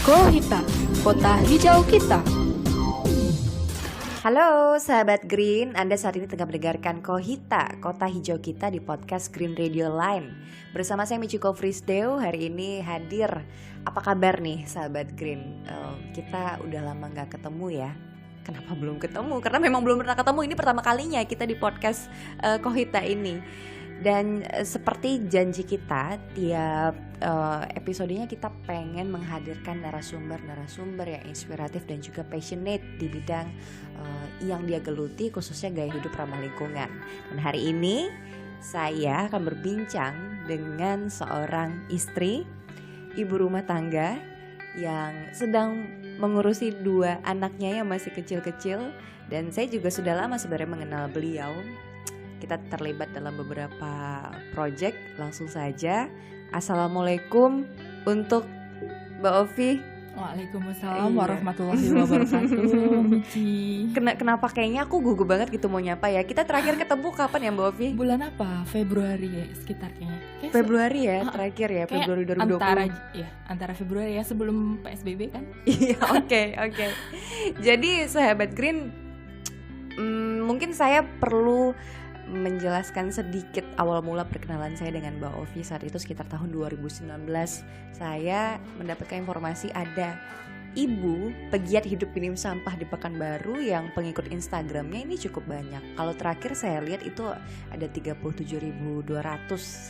Kohita, kota hijau kita. Halo sahabat Green, Anda saat ini tengah mendengarkan Kohita, kota hijau kita di podcast Green Radio Line. Bersama saya Michiko Frisdeo, hari ini hadir. Apa kabar nih sahabat Green? Kita udah lama gak ketemu ya. Kenapa belum ketemu? Karena memang belum pernah ketemu, ini pertama kalinya kita di podcast Kohita ini. Dan seperti janji kita, tiap episodenya kita pengen menghadirkan narasumber yang inspiratif dan juga passionate di bidang yang dia geluti, khususnya gaya hidup ramah lingkungan. Dan hari ini saya akan berbincang dengan seorang istri, ibu rumah tangga yang sedang mengurusi 2 anaknya yang masih kecil-kecil. Dan saya juga sudah lama sebenarnya mengenal beliau. Kita terlibat dalam beberapa proyek. Langsung saja, Assalamualaikum untuk Mbak Ovi. Waalaikumsalam warahmatullahi wabarakatuh. Michi. Kenapa kayaknya aku gugup banget gitu mau nyapa ya. Kita terakhir ketemu kapan ya Mbak Ovi? Bulan apa? Februari ya sekitarnya. Februari ya terakhir ya, Februari 2020. Antara Februari ya, sebelum PSBB kan. Iya, oke. Jadi sahabat Green, mungkin saya perlu menjelaskan sedikit awal mula perkenalan saya dengan Mbak Ovi. Saat itu sekitar tahun 2019 saya mendapatkan informasi ada ibu pegiat hidup minim sampah di Pekanbaru yang pengikut Instagramnya ini cukup banyak. Kalau terakhir saya lihat itu ada 37.200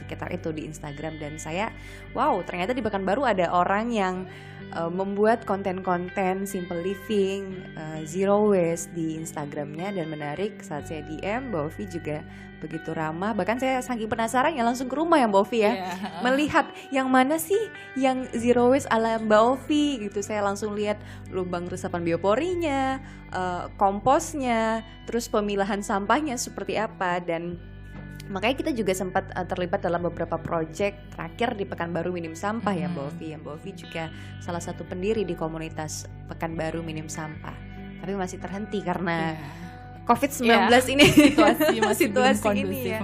sekitar itu di Instagram. Dan saya wow, ternyata di Pekanbaru ada orang yang membuat konten-konten simple living, zero waste di Instagramnya. Dan menarik, saat saya DM, Mbak Ovi juga begitu ramah. Bahkan saya saking penasaran ya langsung ke rumah ya Mbak Ovi ya, melihat yang mana sih yang zero waste ala Mbak Ovi gitu. Saya langsung lihat lubang resapan bioporinya, komposnya, terus pemilahan sampahnya seperti apa. Dan makanya kita juga sempat terlibat dalam beberapa proyek terakhir di Pekanbaru Minim Sampah ya Mbak Ovi. Mbak Ovi juga salah satu pendiri di komunitas Pekanbaru Minim Sampah. Tapi masih terhenti karena COVID-19 ini situasi ini ya.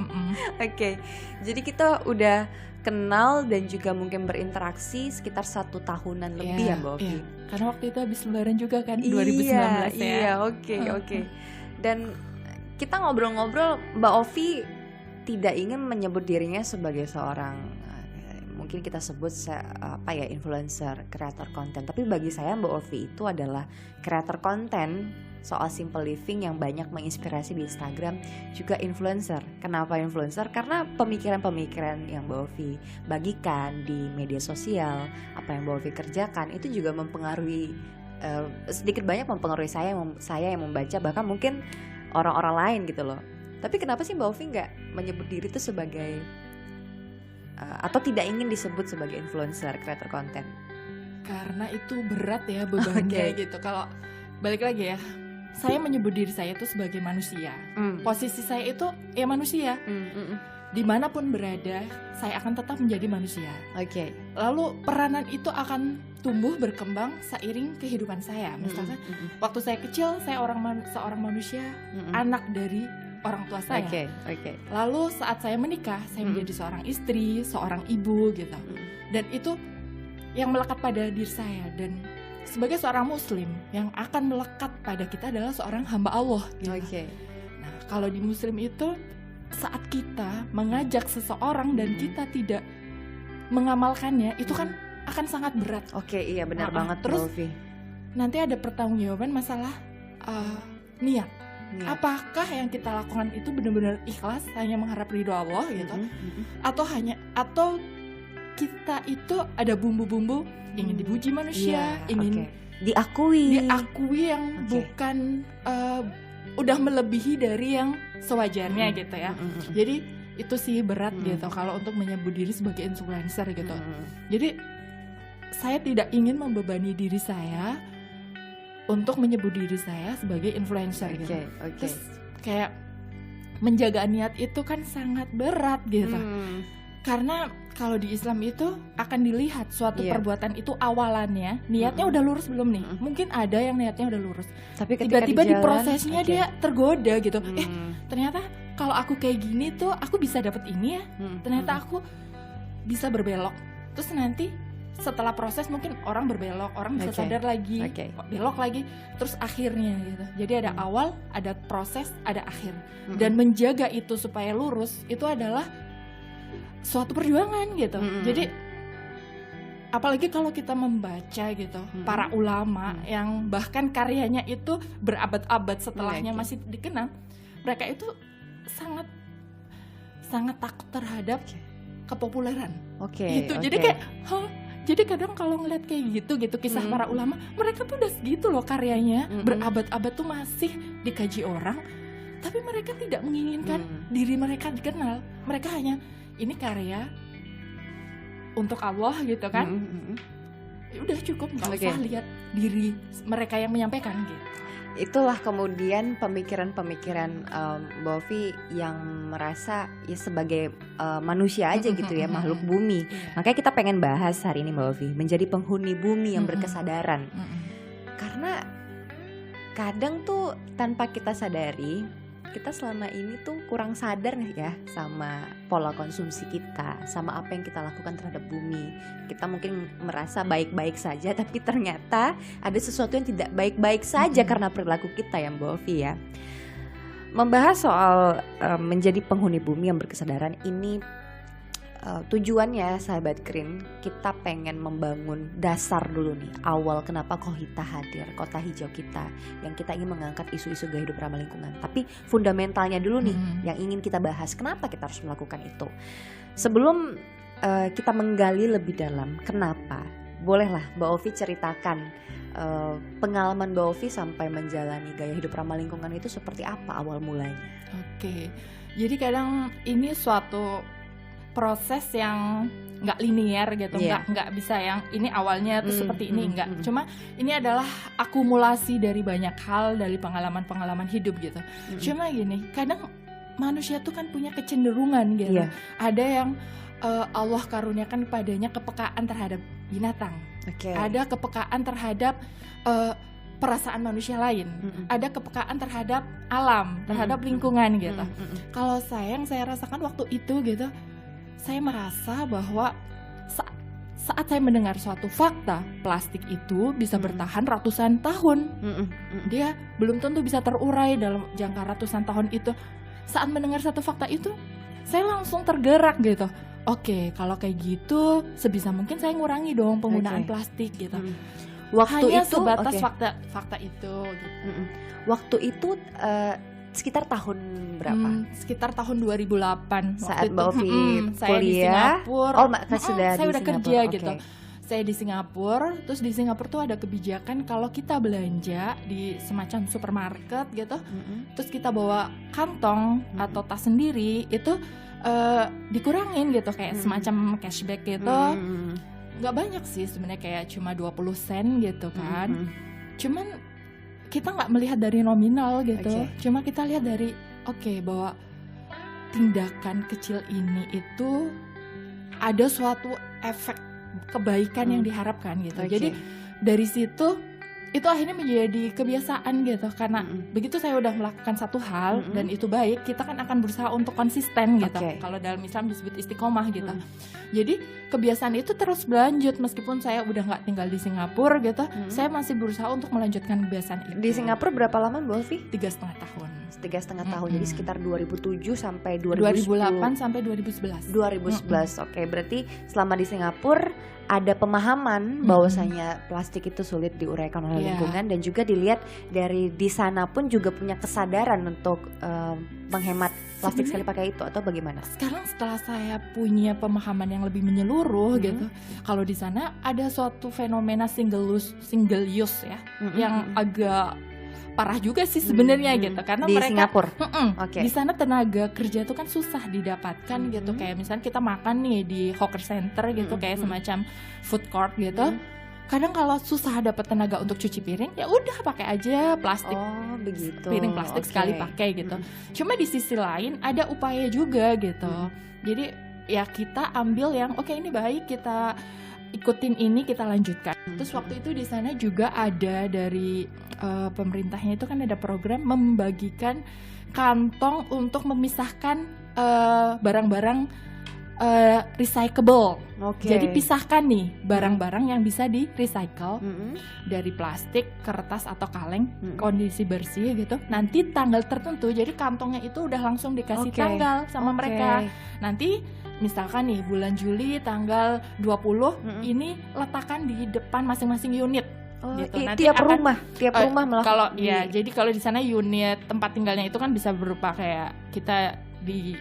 Oke. Jadi kita udah kenal dan juga mungkin berinteraksi sekitar 1 tahunan lebih ya Mbak Ovi. Karena waktu itu habis lebaran juga kan, 2019 ya. Iya, oke. Dan kita ngobrol-ngobrol, Mbak Ovi tidak ingin menyebut dirinya sebagai seorang mungkin kita sebut influencer, kreator konten. Tapi bagi saya Mbak Ovi itu adalah kreator konten soal simple living yang banyak menginspirasi di Instagram, juga influencer. Kenapa influencer? Karena pemikiran-pemikiran yang Mbak Ovi bagikan di media sosial, apa yang Mbak Ovi kerjakan itu juga mempengaruhi sedikit banyak mempengaruhi saya yang membaca, bahkan mungkin orang-orang lain gitu loh. Tapi kenapa sih Mbak Ovi nggak menyebut diri itu sebagai atau tidak ingin disebut sebagai influencer, kreator konten? Karena itu berat ya bebannya gitu. Kalau balik lagi ya, saya menyebut diri saya itu sebagai manusia. Posisi saya itu ya manusia. Dimanapun berada, saya akan tetap menjadi manusia. Lalu peranan itu akan tumbuh berkembang seiring kehidupan saya. Misalkan waktu saya kecil, saya seorang manusia, anak dari orang tua saya. Lalu saat saya menikah, saya menjadi seorang istri, seorang ibu gitu. Dan itu yang melekat pada diri saya. Dan sebagai seorang muslim, yang akan melekat pada kita adalah seorang hamba Allah gitu. Nah, kalau di muslim itu, saat kita mengajak seseorang dan kita tidak mengamalkannya, itu kan akan sangat berat. Iya benar banget. Terus nanti ada pertanggungjawaban masalah niat. Apakah yang kita lakukan itu benar-benar ikhlas, hanya mengharap ridho Allah gitu, atau kita itu ada bumbu-bumbu ingin dipuji manusia, ingin diakui yang bukan udah melebihi dari yang sewajarnya gitu ya. Jadi itu sih berat gitu kalau untuk menyebut diri sebagai influencer gitu. Jadi saya tidak ingin membebani diri saya untuk menyebut diri saya sebagai influencer gitu. Terus kayak menjaga niat itu kan sangat berat gitu. Karena kalau di Islam itu akan dilihat suatu perbuatan itu awalannya niatnya udah lurus belum nih. Mungkin ada yang niatnya udah lurus, tapi tiba-tiba di prosesnya dia tergoda gitu. Ternyata kalau aku kayak gini tuh aku bisa dapet ini ya. Ternyata aku bisa berbelok. Terus nanti setelah proses mungkin orang berbelok, orang bisa sadar lagi, kok belok lagi, terus akhirnya gitu. Jadi ada awal, ada proses, ada akhir. Dan menjaga itu supaya lurus itu adalah suatu perjuangan gitu. Jadi apalagi kalau kita membaca gitu para ulama yang bahkan karyanya itu berabad-abad setelahnya masih dikenal, mereka itu sangat takut terhadap kepopuleran. Jadi kayak jadi kadang kalau ngeliat kayak gitu kisah para ulama, mereka tuh udah segitu loh karyanya, berabad-abad tuh masih dikaji orang, tapi mereka tidak menginginkan diri mereka dikenal. Mereka hanya ini karya untuk Allah gitu kan. Udah cukup, nggak usah lihat diri mereka yang menyampaikan gitu. Itulah kemudian pemikiran-pemikiran Mbak Ovi yang merasa ya sebagai manusia aja gitu ya, makhluk bumi. Makanya kita pengen bahas hari ini Mbak Ovi, menjadi penghuni bumi yang berkesadaran. Karena kadang tuh tanpa kita sadari, kita selama ini tuh kurang sadar ya sama pola konsumsi kita, sama apa yang kita lakukan terhadap bumi. Kita mungkin merasa baik-baik saja, tapi ternyata ada sesuatu yang tidak baik-baik saja karena perilaku kita ya Mbak Ovi ya. Membahas soal menjadi penghuni bumi yang berkesadaran ini, tujuannya sahabat Green, kita pengen membangun dasar dulu nih, awal kenapa Kohita hadir, kota hijau kita, yang kita ingin mengangkat isu-isu gaya hidup ramah lingkungan. Tapi fundamentalnya dulu nih yang ingin kita bahas, kenapa kita harus melakukan itu. Sebelum kita menggali lebih dalam kenapa, bolehlah Mbak Ovi ceritakan pengalaman Mbak Ovi sampai menjalani gaya hidup ramah lingkungan itu seperti apa awal mulanya. Jadi kadang ini suatu proses yang nggak linear gitu, nggak bisa yang ini awalnya tuh seperti ini, nggak. Cuma ini adalah akumulasi dari banyak hal, dari pengalaman-pengalaman hidup gitu. Cuma gini, kadang manusia tuh kan punya kecenderungan gitu. Ada yang Allah karuniakan padanya kepekaan terhadap binatang, ada kepekaan terhadap perasaan manusia lain, ada kepekaan terhadap alam, terhadap lingkungan gitu. Kalau saya rasakan waktu itu gitu, saya merasa bahwa saat saya mendengar suatu fakta, plastik itu bisa bertahan ratusan tahun. Dia belum tentu bisa terurai dalam jangka ratusan tahun itu. Saat mendengar satu fakta itu, saya langsung tergerak gitu. Oke, kalau kayak gitu, sebisa mungkin saya ngurangi dong penggunaan plastik gitu. Waktu hanya itu sebatas fakta itu gitu. Waktu itu sekitar tahun berapa? Sekitar tahun 2008 saat Mbak Ovi kuliah. Saya di Singapura. Saya udah kerja gitu. Saya di Singapura, terus di Singapura tuh ada kebijakan kalau kita belanja di semacam supermarket gitu, terus kita bawa kantong atau tas sendiri itu dikurangin gitu, kayak semacam cashback gitu. Nggak banyak sih sebenarnya, kayak cuma 20 sen gitu kan. Cuman kita nggak melihat dari nominal gitu, cuma kita lihat dari bahwa tindakan kecil ini itu ada suatu efek kebaikan yang diharapkan gitu. Jadi dari situ itu akhirnya menjadi kebiasaan gitu, karena begitu saya udah melakukan satu hal dan itu baik, kita kan akan berusaha untuk konsisten gitu. Kalau dalam Islam disebut istiqomah gitu. Jadi kebiasaan itu terus berlanjut meskipun saya udah nggak tinggal di Singapura gitu, saya masih berusaha untuk melanjutkan kebiasaan itu. Di Singapura berapa lama Mbak Ovi? 3,5 tahun. 3,5 tahun, jadi sekitar 2007 sampai 2008 sampai 2011. 2011, berarti selama di Singapura ada pemahaman bahwasanya plastik itu sulit diuraikan oleh lingkungan, dan juga dilihat dari di sana pun juga punya kesadaran untuk menghemat plastik sekali pakai itu, atau bagaimana? Sekarang setelah saya punya pemahaman yang lebih menyeluruh gitu, kalau di sana ada suatu fenomena single use ya, yang agak parah juga sih sebenarnya gitu, karena di mereka Singapura. Di sana tenaga kerja itu kan susah didapatkan gitu, kayak misalnya kita makan nih di hawker center gitu, kayak semacam food court gitu. Kadang kalau susah dapat tenaga untuk cuci piring, ya udah pakai aja plastik, piring plastik sekali pakai gitu. Cuma di sisi lain ada upaya juga gitu. Jadi ya kita ambil yang ini baik, kita ikutin ini, kita lanjutkan. Terus waktu itu di sana juga ada dari pemerintahnya itu kan ada program membagikan kantong untuk memisahkan barang-barang recyclable. Oke. Jadi pisahkan nih barang-barang yang bisa di recycle dari plastik, kertas atau kaleng, kondisi bersih gitu. Nanti tanggal tertentu, jadi kantongnya itu udah langsung dikasih tanggal sama mereka. Nanti misalkan nih bulan Juli tanggal 20 ini letakkan di depan masing-masing unit. Gitu. Nanti tiap rumah melakukan. Kalau ya, jadi kalau di sana unit tempat tinggalnya itu kan bisa berupa kayak kita di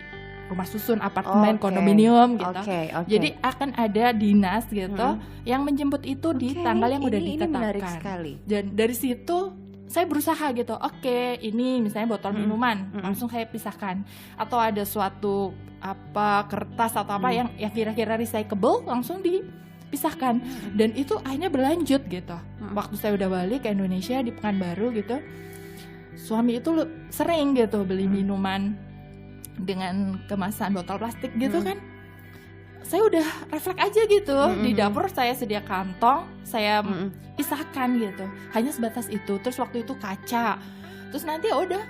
rumah susun, apartemen, kondominium gitu. Jadi akan ada dinas gitu yang menjemput itu di tanggal yang udah ditetapkan. Ini menarik sekali. Dan dari situ saya berusaha gitu. Oke, ini misalnya botol minuman, langsung saya pisahkan. Atau ada suatu kertas atau apa yang kira-kira recyclable, langsung dipisahkan. Dan itu akhirnya berlanjut gitu. Waktu saya udah balik ke Indonesia di Pekanbaru gitu, suami itu sering gitu beli minuman dengan kemasan botol plastik gitu kan. Saya udah refleks aja gitu. Di dapur saya sedia kantong, saya pisahkan gitu. Hanya sebatas itu. Terus waktu itu kaca. Terus nanti ya udah,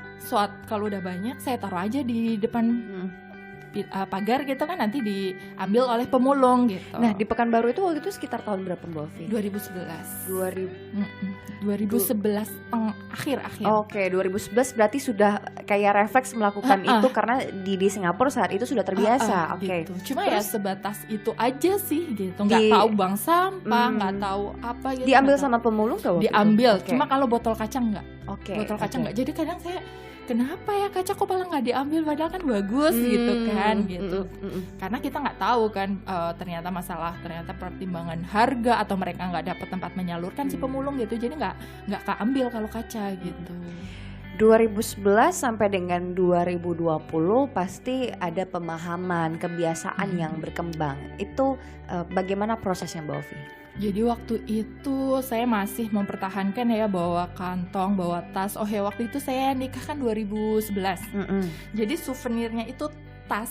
kalau udah banyak saya taruh aja di depan pagar gitu kan, nanti diambil oleh pemulung gitu. Nah, di Pekanbaru itu waktu itu sekitar tahun berapa Mbak Ovi? 2011. 2011 akhir. Oke, 2011 berarti sudah kayak refleks melakukan itu karena di Singapura saat itu sudah terbiasa. Oke. Gitu. Cuma ya sebatas itu aja sih gitu. Nggak tahu buang sampah, nggak tahu apa gitu. Diambil sama pemulung tuh? Diambil. Cuma kalau botol kaca nggak. Botol kaca nggak. Jadi kadang saya, kenapa ya kaca kok malah nggak diambil, padahal kan bagus gitu kan gitu. Karena kita nggak tahu kan ternyata pertimbangan harga atau mereka nggak dapat tempat menyalurkan si pemulung gitu, jadi nggak keambil kalau kaca gitu. 2011 sampai dengan 2020 pasti ada pemahaman, kebiasaan yang berkembang. Itu bagaimana prosesnya Mbak Ovi? Jadi waktu itu saya masih mempertahankan ya bawa kantong, bawa tas. Oh ya, waktu itu saya nikah kan 2011. Jadi souvenirnya itu tas.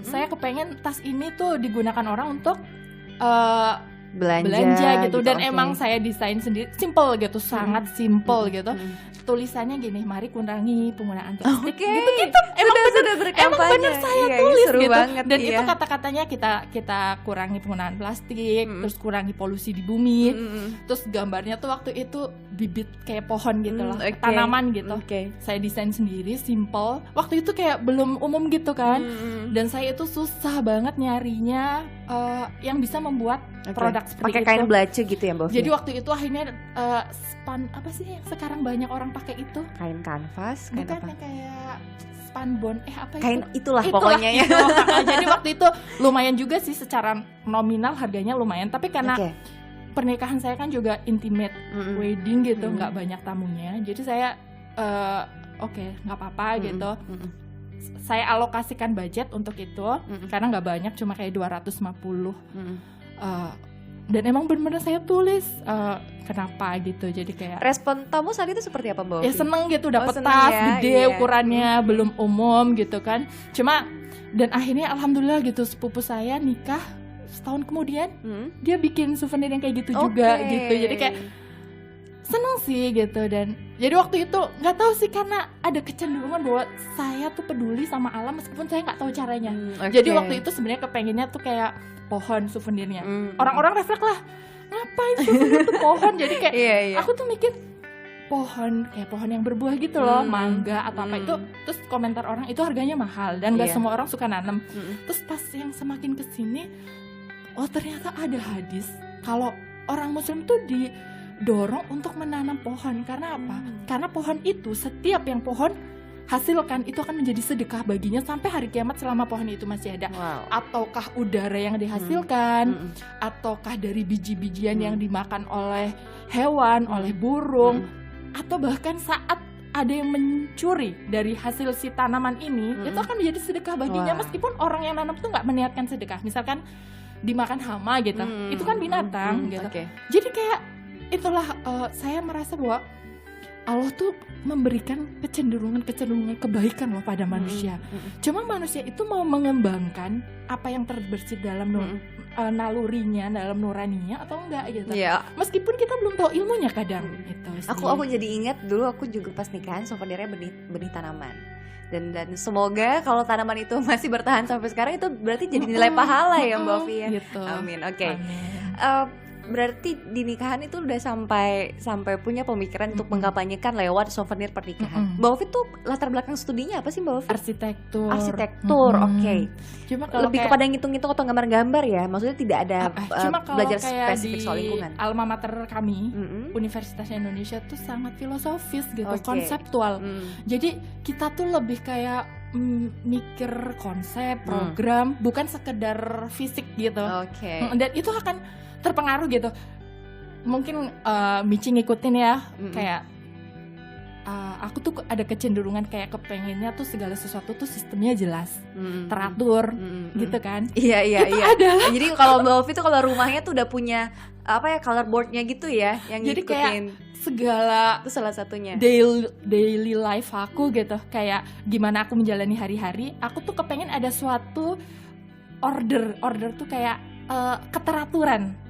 Saya kepengen tas ini tuh digunakan orang untuk belanja gitu. Dan emang saya desain sendiri, simple gitu, sangat simple gitu. Tulisannya gini, mari kurangi penggunaan plastik gitu. Emang bener saya tulis gitu. Dan itu kata-katanya kita kurangi penggunaan plastik, terus kurangi polusi di bumi. Terus gambarnya tuh waktu itu bibit kayak pohon gitu loh, tanaman gitu. Saya desain sendiri, simple. Waktu itu kayak belum umum gitu kan. Dan saya itu susah banget nyarinya yang bisa membuat produk seperti pakai kain belace gitu ya Mbak Ovi? Jadi waktu itu akhirnya span apa sih yang sekarang banyak orang pakai itu? Kain kanvas? Bukan, yang kayak spanbond apa kain itu? Itulah pokoknya ya. Jadi waktu itu lumayan juga sih, secara nominal harganya lumayan, tapi karena pernikahan saya kan juga intimate wedding gitu, nggak banyak tamunya, jadi saya nggak apa-apa gitu. Saya alokasikan budget untuk itu karena nggak banyak, cuma kayak 250. Dan emang bener-bener saya tulis kenapa gitu. Jadi kayak respon tamu saat itu seperti apa Mbak Ovi? Ya seneng gitu, dapet tas gede ukurannya, belum umum gitu kan. Cuma dan akhirnya alhamdulillah gitu, sepupu saya nikah setahun kemudian dia bikin souvenir yang kayak gitu juga gitu. Jadi kayak seneng sih gitu. Dan jadi waktu itu nggak tahu sih, karena ada kecenderungan bahwa saya tuh peduli sama alam meskipun saya nggak tahu caranya. Jadi waktu itu sebenarnya kepengennya tuh kayak pohon souvenirnya. Orang-orang refleks lah, ngapain souvenir tuh pohon. Jadi kayak aku tuh mikir pohon, kayak pohon yang berbuah gitu loh, mangga atau apa itu. Terus komentar orang itu harganya mahal dan gak semua orang suka nanam. Terus pas yang semakin kesini, oh ternyata ada hadis kalau orang muslim tuh didorong untuk menanam pohon. Karena apa? Karena pohon itu, setiap yang pohon hasilkan itu akan menjadi sedekah baginya sampai hari kiamat selama pohon itu masih ada. Ataukah udara yang dihasilkan, ataukah dari biji-bijian yang dimakan oleh hewan, oleh burung, atau bahkan saat ada yang mencuri dari hasil si tanaman ini, itu akan menjadi sedekah baginya. Meskipun orang yang nanam tuh nggak meniatkan sedekah, misalkan dimakan hama gitu, itu kan binatang gitu. Jadi kayak itulah saya merasa bahwa Allah tuh memberikan kecenderungan kebaikan loh pada manusia. Cuma manusia itu mau mengembangkan apa yang terbersit dalam nalurinya, dalam nuraninya atau enggak gitu. Meskipun kita belum tahu ilmunya kadang gitu. Aku jadi ingat dulu aku juga pas nikahan souvenirnya benih tanaman. Dan semoga kalau tanaman itu masih bertahan sampai sekarang, itu berarti jadi nilai pahala ya Mbak Ovi ya. Gitu. Amin. Oke. Amin. Berarti di nikahan itu udah sampai punya pemikiran untuk mengkampanyekan lewat souvenir pernikahan. Mbak Ovi tuh latar belakang studinya apa sih Mbak Ovi? Arsitektur. Oke. Cuma kalau lebih kepada ngitung-ngitung atau gambar-gambar ya. Maksudnya tidak ada cuma belajar kayak spesifik soal lingkungan. Alma mater kami, Universitas Indonesia tuh sangat filosofis gitu, konseptual. Jadi kita tuh lebih kayak mikir konsep, program, bukan sekedar fisik gitu. Dan itu akan terpengaruh gitu. Mungkin Michi ngikutin ya, kayak aku tuh ada kecenderungan kayak kepengennya tuh segala sesuatu tuh sistemnya jelas, teratur, gitu kan. Iya. Adalah. Jadi kalau Mbak Ovi tuh kalau rumahnya tuh udah punya color boardnya gitu ya, yang jadi ngikutin. Kayak segala itu salah satunya daily life aku gitu, kayak gimana aku menjalani hari-hari. Aku tuh kepengen ada suatu order tuh kayak keteraturan.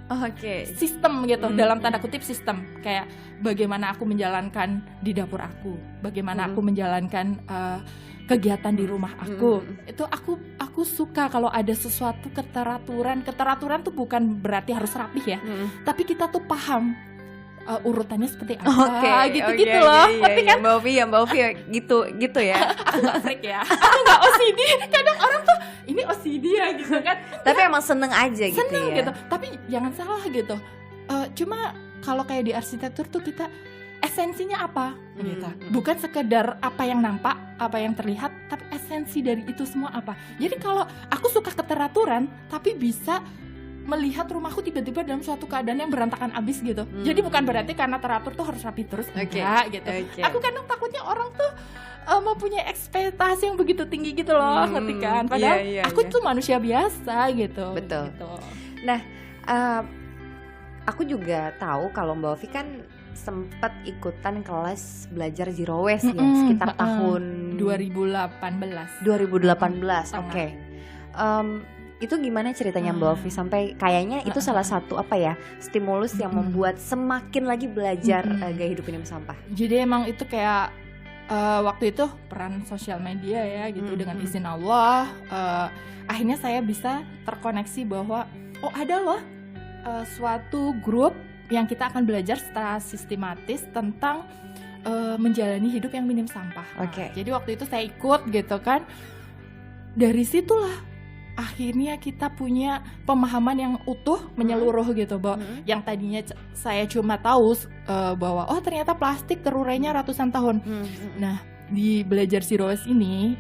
Sistem gitu, dalam tanda kutip sistem. Kayak bagaimana aku menjalankan di dapur aku, bagaimana aku menjalankan kegiatan di rumah aku. Itu aku suka kalau ada sesuatu keteraturan. Keteraturan tuh bukan berarti harus rapih ya, tapi kita tuh paham urutannya seperti apa, gitu loh. Tapi kan Mbak Ovi gitu ya. Aku nggak freak ya, aku nggak OCD. Kadang orang tuh ini OCD ya gitu kan. Tapi emang seneng aja gitu ya. Gitu. Tapi jangan salah gitu. Cuma kalau kayak di arsitektur tuh kita esensinya apa gitu. Bukan sekedar apa yang nampak, apa yang terlihat, tapi esensi dari itu semua apa. Jadi kalau aku suka keteraturan, tapi bisa melihat rumahku tiba-tiba dalam suatu keadaan yang berantakan abis gitu. Jadi bukan berarti karena teratur tuh harus rapi terus, enggak gitu. Aku kadang takutnya orang tuh mempunyai ekspektasi yang begitu tinggi gitu loh, ngerti kan? Padahal aku tuh manusia biasa gitu. Betul. Gitu. Nah, aku juga tahu kalau Mbak Ovi kan sempat ikutan kelas belajar zero waste ya, sekitar tahun 2018. Oke. Itu gimana ceritanya Mbak Ovi sampai kayaknya itu salah satu stimulus yang membuat semakin lagi belajar gaya hidup minim sampah. Jadi emang itu kayak waktu itu peran sosial media ya gitu, dengan izin Allah akhirnya saya bisa terkoneksi bahwa ada loh suatu grup yang kita akan belajar secara sistematis tentang menjalani hidup yang minim sampah. Jadi waktu itu saya ikut gitu kan. Dari situlah akhirnya kita punya pemahaman yang utuh, menyeluruh gitu, bahwa yang tadinya saya cuma tahu bahwa ternyata plastik terurainya ratusan tahun. Nah, di belajar zero waste ini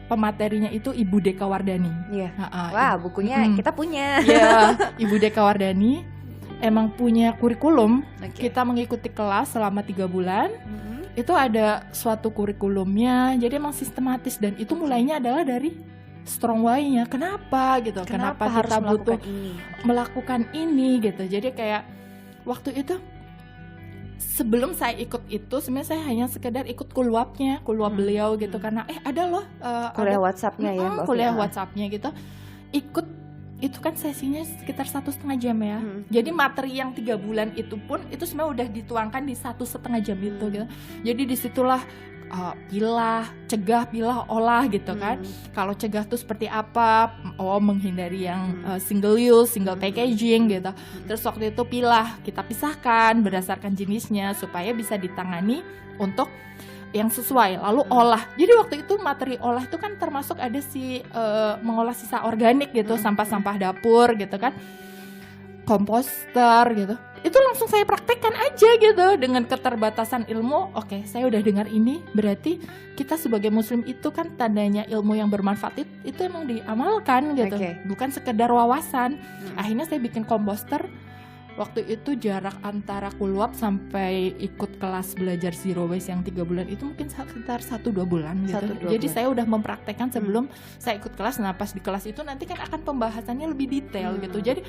pematerinya itu Ibu Deka Wardani. Wah, bukunya kita punya. Ibu Deka Wardani emang punya kurikulum. Kita mengikuti kelas selama 3 bulan. Itu ada suatu kurikulumnya, jadi emang sistematis, dan itu mulainya adalah dari strong why-nya. Kenapa gitu? Kenapa kita butuh melakukan ini gitu. Jadi kayak waktu itu sebelum saya ikut itu sebenarnya saya hanya sekedar ikut kuliah beliau gitu, karena ada loh kuliah WhatsApp-nya ya, kuliah WhatsApp-nya gitu. Ikut itu kan sesinya sekitar 1,5 jam ya. Jadi materi yang 3 bulan itu pun itu sebenarnya udah dituangkan di 1,5 jam itu gitu. Jadi disitulah pilah, cegah, pilah, olah gitu kan. Kalau cegah tuh seperti apa? Menghindari yang single use, single packaging gitu. Terus waktu itu pilah, kita pisahkan berdasarkan jenisnya supaya bisa ditangani untuk yang sesuai. Lalu olah. Jadi waktu itu materi olah itu kan termasuk ada mengolah sisa organik gitu, sampah-sampah dapur gitu kan, komposter gitu. Itu langsung saya praktekkan aja gitu dengan keterbatasan ilmu. Oke, saya udah dengar ini, berarti kita sebagai muslim itu kan tandanya ilmu yang bermanfaat itu emang diamalkan gitu, bukan sekedar wawasan. Akhirnya saya bikin komposter. Waktu itu jarak antara kulwap sampai ikut kelas belajar zero waste yang 3 bulan itu mungkin sekitar 1-2 bulan gitu. Jadi saya udah mempraktekkan sebelum saya ikut kelas. Nah pas di kelas itu nanti kan akan pembahasannya lebih detail gitu. Jadi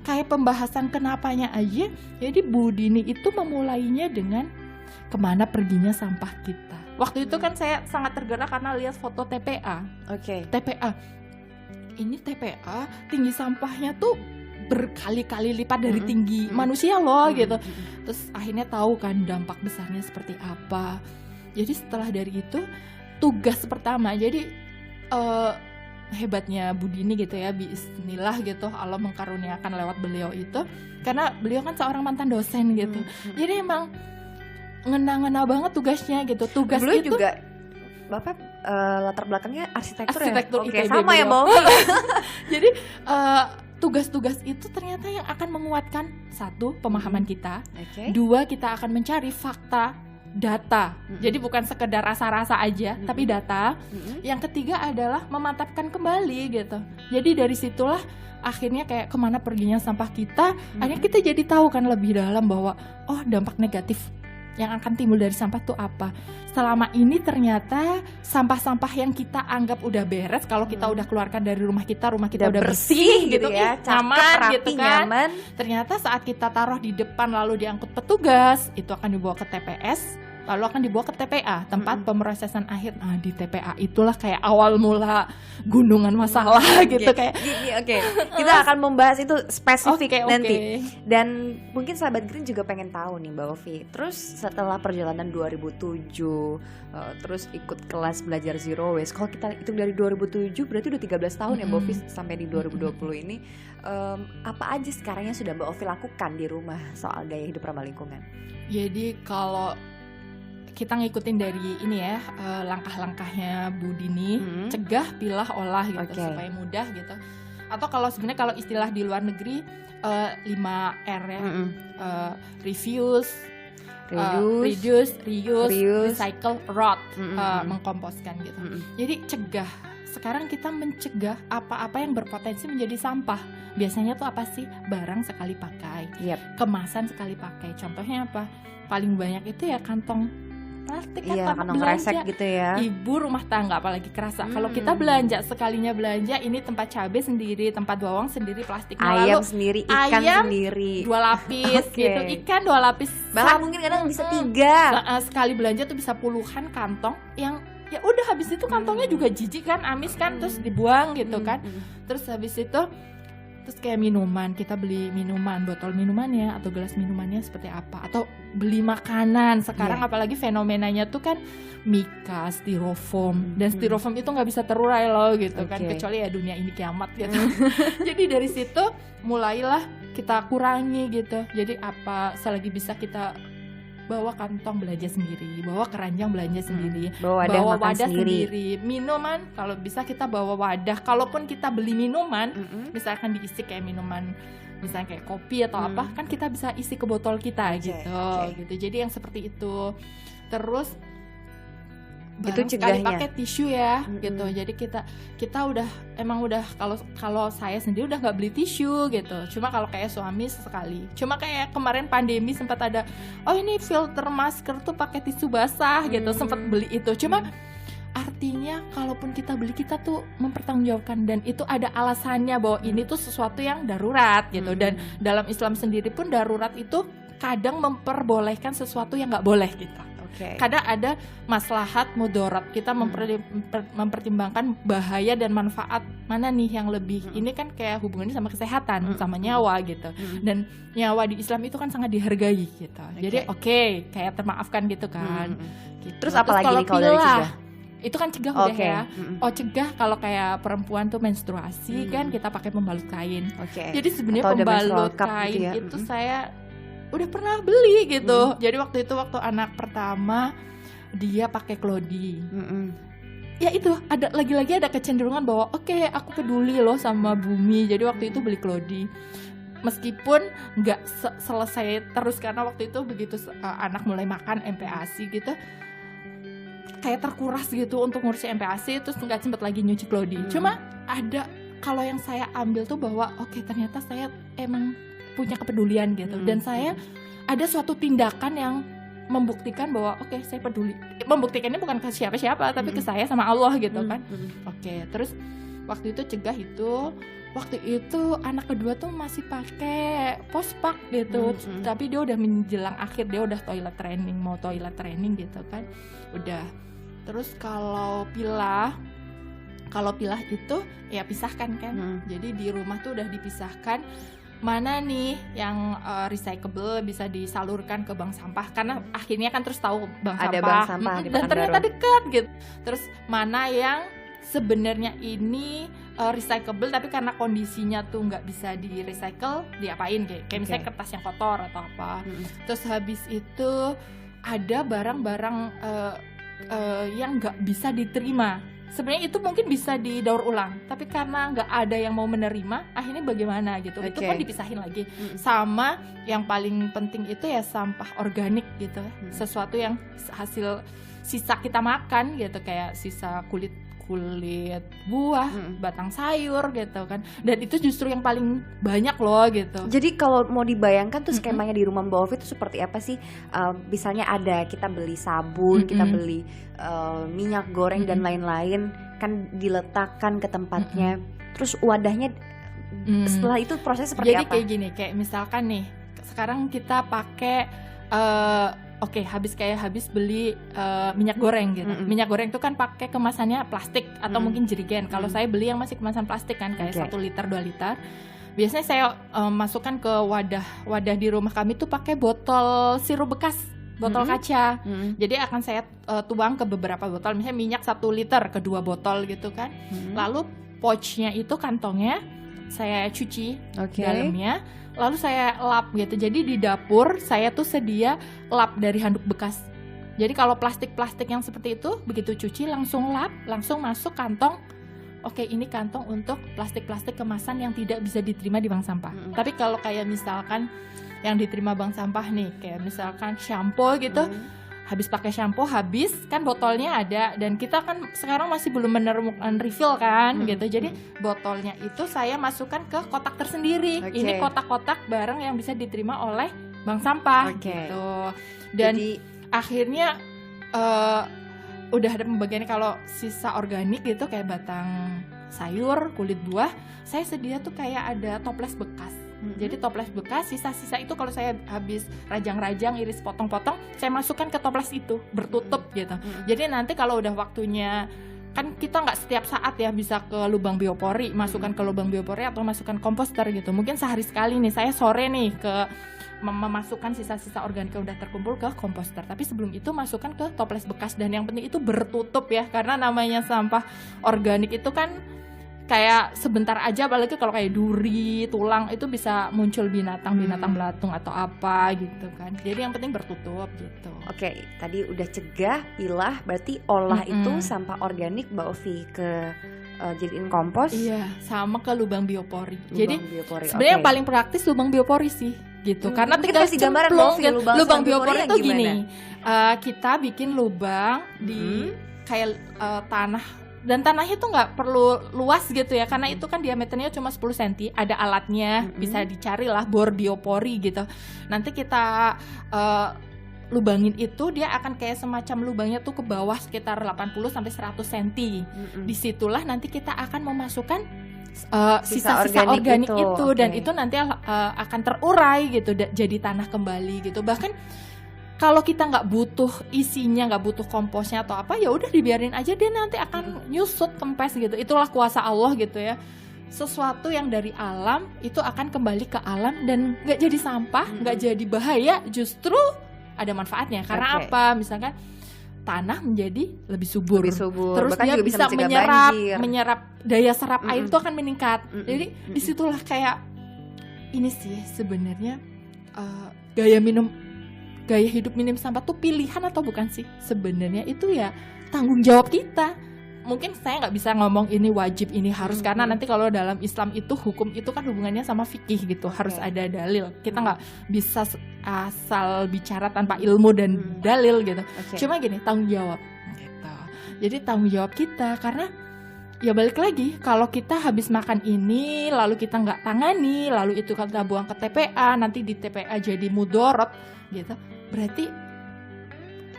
kayak pembahasan kenapanya aja. Jadi Bu Dini itu memulainya dengan kemana perginya sampah kita. Waktu itu kan saya sangat tergerak karena lihat foto TPA. TPA. Ini TPA tinggi sampahnya tuh berkali-kali lipat dari tinggi manusia loh gitu. Terus akhirnya tahu kan dampak besarnya seperti apa. Jadi setelah dari itu tugas pertama, jadi hebatnya Budini gitu ya, bismillah gitu, Allah mengkaruniakan lewat beliau itu, karena beliau kan seorang mantan dosen gitu. Jadi emang ngena-ngena banget tugasnya gitu. Tugas beliau itu juga Bapak latar belakangnya arsitektur ya? Oke, ITB sama ya beliau. Mbak. Jadi tugas-tugas itu ternyata yang akan menguatkan, satu, pemahaman kita, dua, kita akan mencari fakta, data. Jadi bukan sekedar rasa-rasa aja, tapi data. Yang ketiga adalah memantapkan kembali gitu. Jadi dari situlah akhirnya kayak kemana perginya sampah kita, akhirnya kita jadi tahu kan lebih dalam bahwa oh, dampak negatif yang akan timbul dari sampah itu apa. Selama ini ternyata sampah-sampah yang kita anggap udah beres, kalau kita udah keluarkan dari rumah kita udah bersih gitu ya, nyaman gitu kan. Nyaman. Ternyata saat kita taruh di depan lalu diangkut petugas, itu akan dibawa ke TPS, lalu akan dibawa ke TPA, tempat pemrosesan akhir. Nah, di TPA itulah kayak awal mula gunungan masalah gitu kayak. Oke. Kita akan membahas itu spesifik nanti. Dan mungkin sahabat Green juga pengen tahu nih Mbak Ovi. Terus setelah perjalanan 2007, terus ikut kelas belajar zero waste. Kalau kita hitung dari 2007 berarti udah 13 tahun ya Mbak Ovi sampai di 2020 ini. Apa aja sekarang yang sudah Mbak Ovi lakukan di rumah soal gaya hidup ramah lingkungan? Jadi kalau kita ngikutin dari ini ya, langkah-langkahnya Bu Dini, cegah, pilah, olah gitu, supaya mudah gitu. Atau kalau sebenarnya kalau istilah di luar negeri 5R ya, reduce, reuse, recycle, rot, mengkomposkan gitu. Jadi cegah. Sekarang kita mencegah apa-apa yang berpotensi menjadi sampah. Biasanya tuh apa sih? Barang sekali pakai, kemasan sekali pakai. Contohnya apa? Paling banyak itu ya kantong plastik kan, kantong kresek gitu ya. Ibu rumah tangga apalagi kerasa. Kalau kita belanja, sekalinya belanja, ini tempat cabai sendiri, tempat bawang sendiri, plastiknya. Ayam sendiri, ikan sendiri, 2 lapis gitu, ikan 2 lapis. Bahkan mungkin kadang bisa 3. Sekali belanja tuh bisa puluhan kantong yang ya udah habis itu kantongnya juga jijik kan, amis kan, terus dibuang gitu kan. Terus habis itu kayak minuman, kita beli minuman, botol minumannya atau gelas minumannya seperti apa, atau beli makanan sekarang apalagi fenomenanya tuh kan mika, styrofoam, dan styrofoam itu nggak bisa terurai loh gitu kan, kecuali ya dunia ini kiamat gitu. Jadi dari situ mulailah kita kurangi gitu. Jadi apa selagi bisa kita bawa kantong belanja sendiri, bawa keranjang belanja sendiri, bawa wadah sendiri. Minuman kalau bisa kita bawa wadah. Kalaupun kita beli minuman, misalkan diisi kayak minuman, misalnya kayak kopi atau apa, kan kita bisa isi ke botol kita gitu. Jadi yang seperti itu. Terus itu sekali pakai tisu ya gitu. Jadi kita udah kalau saya sendiri udah nggak beli tisu gitu. Cuma kalau kayak suami sesekali. Cuma kayak kemarin pandemi sempat ada, oh ini filter masker tuh pakai tisu basah gitu, sempat beli itu. Cuma artinya kalaupun kita beli, kita tuh mempertanggungjawabkan, dan itu ada alasannya bahwa ini tuh sesuatu yang darurat gitu. Dan dalam Islam sendiri pun darurat itu kadang memperbolehkan sesuatu yang nggak boleh gitu. Kadang ada maslahat mudarat, kita mempertimbangkan bahaya dan manfaat mana nih yang lebih. Ini kan kayak hubungannya sama kesehatan, sama nyawa gitu. Dan nyawa di Islam itu kan sangat dihargai gitu. Jadi kayak termaafkan gitu kan. Gitu. Terus apalagi nih kalau dari cegah? Itu kan cegah udah ya. Cegah kalau kayak perempuan tuh menstruasi kan kita pakai pembalut kain. Jadi sebenarnya pembalut kain gitu ya. Itu saya udah pernah beli gitu. Jadi waktu anak pertama dia pakai klodi. Ya itu ada lagi-lagi ada kecenderungan bahwa aku peduli loh sama bumi. Jadi waktu itu beli klodi. Meskipun nggak selesai terus, karena waktu itu begitu anak mulai makan MPASI gitu, kayak terkuras gitu untuk ngurusin MPASI, terus nggak sempet lagi nyuci klodi. Cuma ada, kalau yang saya ambil tuh bahwa ternyata saya emang punya kepedulian gitu, dan saya ada suatu tindakan yang membuktikan bahwa saya peduli. Membuktikannya bukan ke siapa-siapa, tapi ke saya sama Allah gitu kan. Terus waktu itu cegah itu, waktu itu anak kedua tuh masih pakai pospak gitu, tapi dia udah menjelang akhir, dia udah mau toilet training gitu kan, udah. Terus kalau pilah itu ya pisahkan kan. Jadi di rumah tuh udah dipisahkan. mana nih yang recyclable bisa disalurkan ke bank sampah, karena akhirnya kan terus tahu bank Ada sampah, bank sampah di dan ternyata Pekanbaru. dekat gitu. Terus mana yang sebenarnya ini recyclable tapi karena kondisinya tuh nggak bisa di recycle, diapain kayak misalnya kertas yang kotor atau apa. Terus habis itu ada barang-barang yang nggak bisa diterima. Sebenarnya itu mungkin bisa didaur ulang, tapi karena nggak ada yang mau menerima, akhirnya bagaimana gitu. Itu kan dipisahin lagi. Sama yang paling penting itu ya sampah organik gitu, sesuatu yang hasil sisa kita makan gitu, kayak sisa kulit buah, batang sayur gitu kan. Dan itu justru yang paling banyak loh gitu. Jadi kalau mau dibayangkan tuh skemanya di rumah Mbak Ovi itu seperti apa sih? Misalnya ada kita beli sabun, kita beli minyak goreng dan lain-lain, kan diletakkan ke tempatnya. Terus wadahnya setelah itu proses seperti Jadi apa? kayak gini, kayak misalkan nih sekarang kita pakai habis beli minyak goreng gitu. Minyak goreng itu kan pakai kemasannya plastik atau mungkin jerigen. Kalau saya beli yang masih kemasan plastik kan, kayak 1 liter 2 liter. Biasanya saya masukkan ke wadah di rumah kami tuh pakai botol sirup bekas, botol kaca. Jadi akan saya tuang ke beberapa botol, misalnya minyak 1 liter ke 2 botol gitu kan. Lalu pouchnya itu, kantongnya saya cuci dalamnya, lalu saya lap gitu. Jadi di dapur saya tuh sedia lap dari handuk bekas. Jadi kalau plastik-plastik yang seperti itu, begitu cuci langsung lap, langsung masuk kantong. Oke, ini kantong untuk plastik-plastik kemasan yang tidak bisa diterima di bank sampah. Tapi kalau kayak misalkan yang diterima bank sampah nih, kayak misalkan shampoo gitu, habis pakai shampoo, habis kan botolnya ada, dan kita kan sekarang masih belum menemukan refill kan gitu. Jadi botolnya itu saya masukkan ke kotak tersendiri. Ini kotak-kotak barang yang bisa diterima oleh bank sampah gitu. Dan jadi, akhirnya udah ada pembagiannya. Kalau sisa organik gitu kayak batang sayur, kulit buah, saya sedia tuh kayak ada toples bekas. Jadi toples bekas, sisa-sisa itu kalau saya habis rajang-rajang, iris potong-potong, saya masukkan ke toples itu, bertutup gitu. Jadi nanti kalau udah waktunya, kan kita nggak setiap saat ya bisa ke lubang biopori, masukkan ke lubang biopori atau masukkan komposter gitu. Mungkin sehari sekali nih, saya sore nih ke memasukkan sisa-sisa organik yang udah terkumpul ke komposter. Tapi sebelum itu masukkan ke toples bekas, dan yang penting itu bertutup ya, karena namanya sampah organik itu kan kayak sebentar aja, apalagi kalau kayak duri, tulang, itu bisa muncul binatang belatung atau apa gitu kan. Jadi yang penting bertutup gitu. Oke, tadi udah cegah, pilah, berarti olah itu sampah organik Mbak Ovi ke jadiin kompos. Iya, sama ke lubang biopori. Jadi sebenarnya yang paling praktis lubang biopori sih gitu. Karena tinggal cemplung gitu. Lubang biopori itu gini, kita bikin lubang di kayak tanah. Dan tanahnya tuh nggak perlu luas gitu ya, karena itu kan diameternya cuma 10 cm. Ada alatnya, bisa dicari lah, bor biopori gitu. Nanti kita lubangin itu, dia akan kayak semacam lubangnya tuh ke bawah sekitar 80-100 cm. Disitulah nanti kita akan memasukkan sisa-sisa organik itu. Dan itu nanti akan terurai gitu, jadi tanah kembali gitu. Bahkan kalau kita nggak butuh isinya, nggak butuh komposnya atau apa, ya udah dibiarin aja, dia nanti akan nyusut, kempes gitu. Itulah kuasa Allah gitu ya. Sesuatu yang dari alam itu akan kembali ke alam dan nggak jadi sampah, nggak jadi bahaya, justru ada manfaatnya. Karena apa? Misalkan tanah menjadi lebih subur. Terus bahkan dia juga bisa menyerap daya serap air itu akan meningkat. Jadi disitulah kayak ini sih sebenarnya gaya hidup minim sampah tuh pilihan atau bukan sih? Sebenarnya itu ya tanggung jawab kita. Mungkin saya nggak bisa ngomong ini wajib, ini harus, karena nanti kalau dalam Islam itu hukum itu kan hubungannya sama fikih gitu, harus ada dalil. Kita nggak bisa asal bicara tanpa ilmu dan dalil gitu. Cuma gini, tanggung jawab gitu. Jadi tanggung jawab kita, karena ya balik lagi, kalau kita habis makan ini lalu kita nggak tangani, lalu itu kita buang ke TPA, nanti di TPA jadi mudorot gitu, berarti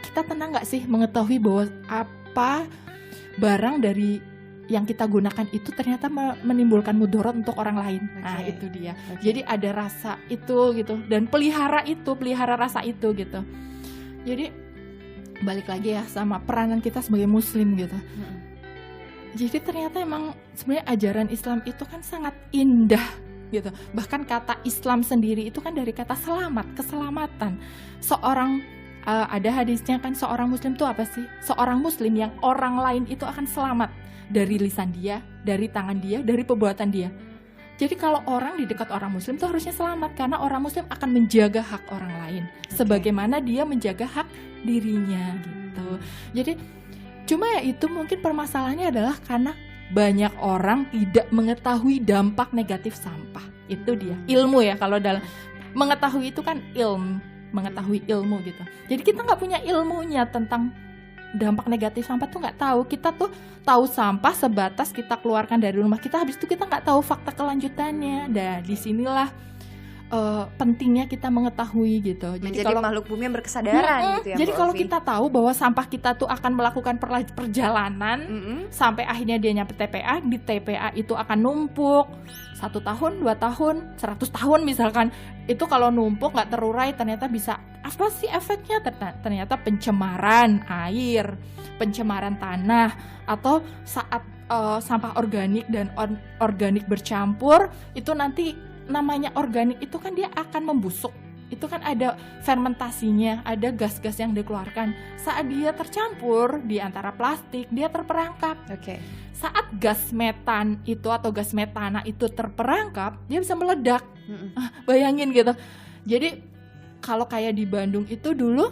kita tenang nggak sih mengetahui bahwa apa barang dari yang kita gunakan itu ternyata menimbulkan mudorot untuk orang lain. Nah itu dia. Jadi ada rasa itu gitu, dan pelihara rasa itu gitu. Jadi balik lagi ya sama peranan kita sebagai muslim gitu. Jadi ternyata emang sebenarnya ajaran Islam itu kan sangat indah gitu. Bahkan kata Islam sendiri itu kan dari kata selamat, keselamatan. Seorang ada hadisnya kan, seorang muslim itu apa sih? Seorang muslim yang orang lain itu akan selamat dari lisan dia, dari tangan dia, dari perbuatan dia. Jadi kalau orang di dekat orang muslim itu harusnya selamat, karena orang muslim akan menjaga hak orang lain sebagaimana dia menjaga hak dirinya gitu. Jadi cuma ya itu mungkin permasalahannya adalah karena banyak orang tidak mengetahui dampak negatif sampah. Itu dia ilmu ya, kalau dalam mengetahui itu kan mengetahui ilmu gitu. Jadi kita nggak punya ilmunya tentang dampak negatif sampah tuh nggak tahu. Kita tuh tahu sampah sebatas kita keluarkan dari rumah kita, habis itu kita nggak tahu fakta kelanjutannya. Dan disinilah pentingnya kita mengetahui gitu. Jadi menjadi kalau makhluk bumi yang berkesadaran gitu ya. Jadi kalau kita tahu bahwa sampah kita tuh akan melakukan perjalanan sampai akhirnya dia nyampe TPA, di TPA itu akan numpuk 1 tahun, 2 tahun, 100 tahun misalkan. Itu kalau numpuk nggak terurai ternyata bisa apa sih efeknya? Ternyata pencemaran air, pencemaran tanah, atau saat sampah organik dan organik bercampur itu nanti namanya organik itu kan dia akan membusuk. Itu kan ada fermentasinya, ada gas-gas yang dikeluarkan. Saat dia tercampur di antara plastik, dia terperangkap. Saat gas metan itu atau gas metana itu terperangkap, dia bisa meledak. Bayangin gitu. Jadi kalau kayak di Bandung itu dulu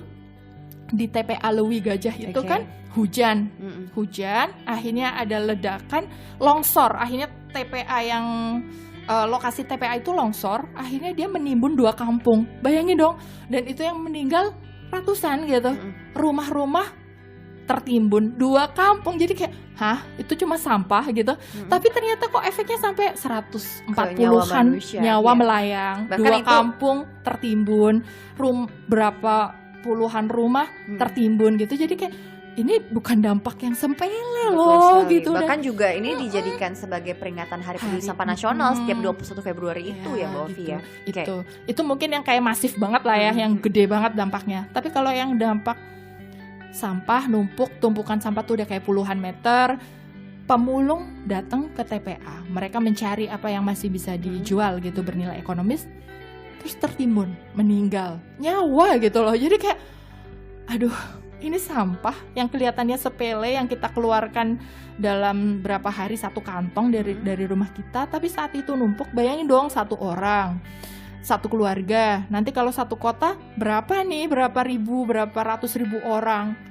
di TPA Lewi Gajah itu kan hujan, akhirnya ada ledakan, longsor, akhirnya TPA yang lokasi TPA itu longsor, akhirnya dia menimbun 2 kampung. Bayangin dong, dan itu yang meninggal ratusan gitu. Rumah-rumah tertimbun 2 kampung. Jadi kayak, itu cuma sampah gitu. Tapi ternyata kok efeknya sampai 140-an nyawa melayang. Bahkan 2 kampung tertimbun, berapa puluhan rumah tertimbun gitu. Jadi kayak ini bukan dampak yang sepele loh gitu. Bahkan juga ini dijadikan sebagai peringatan Hari Peduli Sampah Nasional setiap 21 Februari itu ya Mbak Ovi ya. Itu mungkin yang kayak masif banget lah ya, yang gede banget dampaknya. Tapi kalau yang dampak sampah numpuk, tumpukan sampah tuh udah kayak puluhan meter, pemulung datang ke TPA. Mereka mencari apa yang masih bisa dijual gitu bernilai ekonomis, terus tertimbun, meninggal, nyawa gitu loh. Jadi kayak aduh, ini sampah yang kelihatannya sepele yang kita keluarkan dalam berapa hari 1 kantong dari rumah kita, tapi saat itu numpuk, bayangin dong 1 orang, 1 keluarga. Nanti kalau 1 kota berapa nih, berapa ribu, berapa ratus ribu orang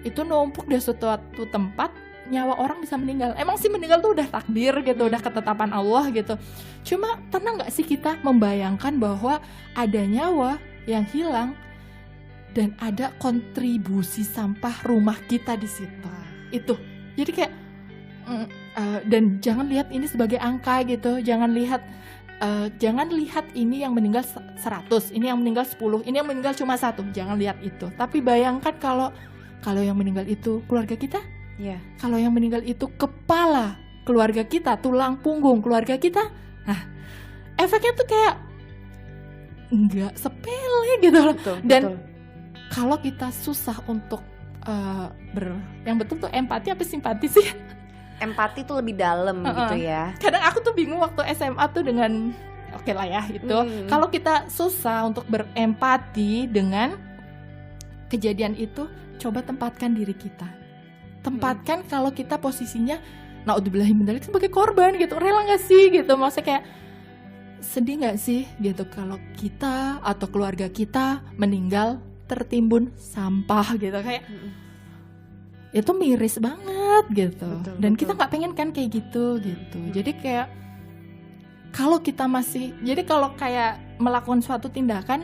itu numpuk di suatu tempat, nyawa orang bisa meninggal. Emang sih meninggal tuh udah takdir gitu, udah ketetapan Allah gitu. Cuma pernah nggak sih kita membayangkan bahwa ada nyawa yang hilang dan ada kontribusi sampah rumah kita di situ. Itu. Jadi kayak dan jangan lihat ini sebagai angka gitu. Jangan lihat ini yang meninggal 100, ini yang meninggal 10, ini yang meninggal cuma 1. Jangan lihat itu. Tapi bayangkan kalau yang meninggal itu keluarga kita. Kalau yang meninggal itu kepala keluarga kita, tulang punggung keluarga kita. Nah, efeknya tuh kayak nggak sepele gitu loh. Dan kalau kita susah untuk yang betul tuh empati apa simpati sih? Empati tuh lebih dalam gitu ya. Kadang aku tuh bingung waktu SMA tuh dengan oke lah ya itu. Kalau kita susah untuk berempati dengan kejadian itu, coba tempatkan diri kita. Tempatkan kalau kita posisinya naudzubillahi min dzalik sebagai korban gitu. Rela gak sih gitu? Maksudnya kayak sedih gak sih gitu kalau kita atau keluarga kita meninggal tertimbun sampah gitu, kayak itu miris banget gitu. Dan kita nggak pengen kan kayak gitu. Jadi kayak kalau kita kalau kayak melakukan suatu tindakan,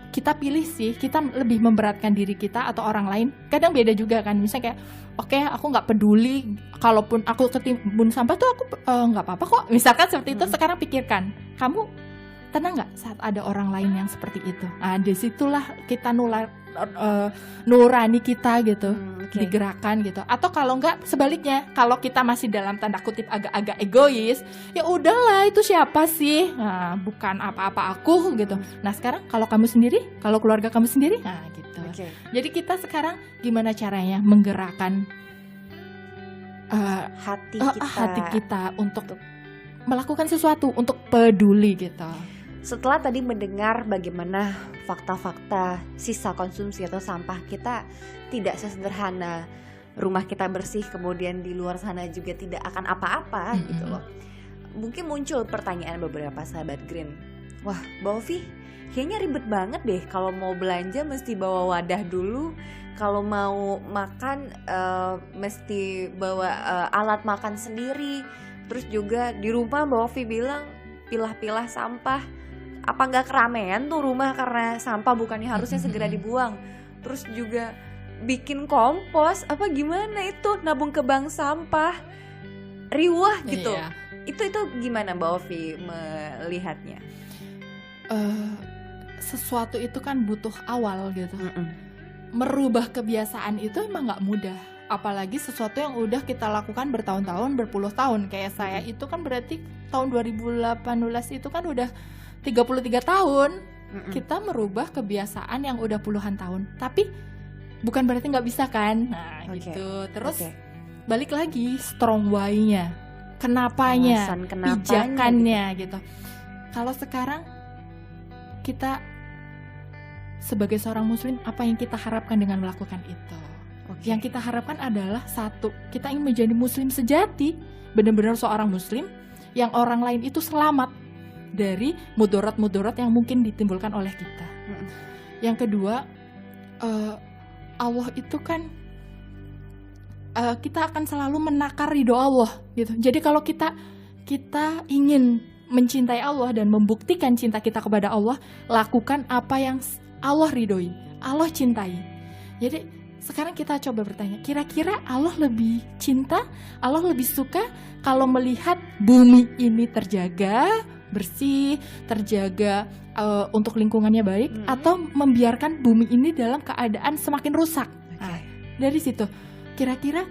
kita pilih sih, kita lebih memberatkan diri kita atau orang lain. Kadang beda juga kan, misalnya kayak oke, aku nggak peduli kalaupun aku ketimbun sampah tuh aku nggak apa-apa kok, misalkan seperti itu. Sekarang pikirkan, kamu tenang nggak saat ada orang lain yang seperti itu? Nah, disitulah kita nurani kita gitu, digerakkan gitu. Atau kalau nggak sebaliknya, kalau kita masih dalam tanda kutip agak-agak egois, ya udahlah itu siapa sih? Nah, bukan apa-apa aku gitu. Nah sekarang kalau kamu sendiri, kalau keluarga kamu sendiri, nah gitu. Jadi kita sekarang gimana caranya menggerakkan hati kita untuk melakukan sesuatu, untuk peduli gitu. Setelah tadi mendengar bagaimana fakta-fakta sisa konsumsi atau sampah kita tidak sesederhana rumah kita bersih kemudian di luar sana juga tidak akan apa-apa gitu loh. Mungkin muncul pertanyaan beberapa sahabat Green. Wah, Mbak Ovi, kayaknya ribet banget deh kalau mau belanja mesti bawa wadah dulu. Kalau mau makan mesti bawa alat makan sendiri. Terus juga di rumah Mbak Ovi bilang pilah-pilah sampah. Apa nggak keramaian tuh rumah karena sampah bukannya harusnya segera dibuang. Terus juga bikin kompos, apa gimana itu nabung ke bank sampah. Riwah gitu. Iya. Itu gimana Mbak Ovi melihatnya? Sesuatu itu kan butuh awal gitu. Merubah kebiasaan itu emang nggak mudah. Apalagi sesuatu yang udah kita lakukan bertahun-tahun, berpuluh tahun. Kayak saya itu kan berarti tahun 2018 itu kan udah 33 tahun. Kita merubah kebiasaan yang udah puluhan tahun. Tapi bukan berarti nggak bisa kan. Nah gitu. Terus balik lagi strong why-nya, kenapanya, pijakannya gitu. Kalau sekarang kita sebagai seorang muslim, apa yang kita harapkan dengan melakukan itu? Yang kita harapkan adalah satu, kita ingin menjadi muslim sejati, benar-benar seorang muslim yang orang lain itu selamat dari mudarat-mudarat yang mungkin ditimbulkan oleh kita. Yang kedua, Allah itu kan kita akan selalu menakar ridho Allah gitu. Jadi kalau kita ingin mencintai Allah dan membuktikan cinta kita kepada Allah, lakukan apa yang Allah ridhoi, Allah cintai. Jadi sekarang kita coba bertanya, kira-kira Allah lebih cinta, Allah lebih suka kalau melihat bumi ini terjaga, bersih, terjaga untuk lingkungannya baik, atau membiarkan bumi ini dalam keadaan semakin rusak? Nah, dari situ kira-kira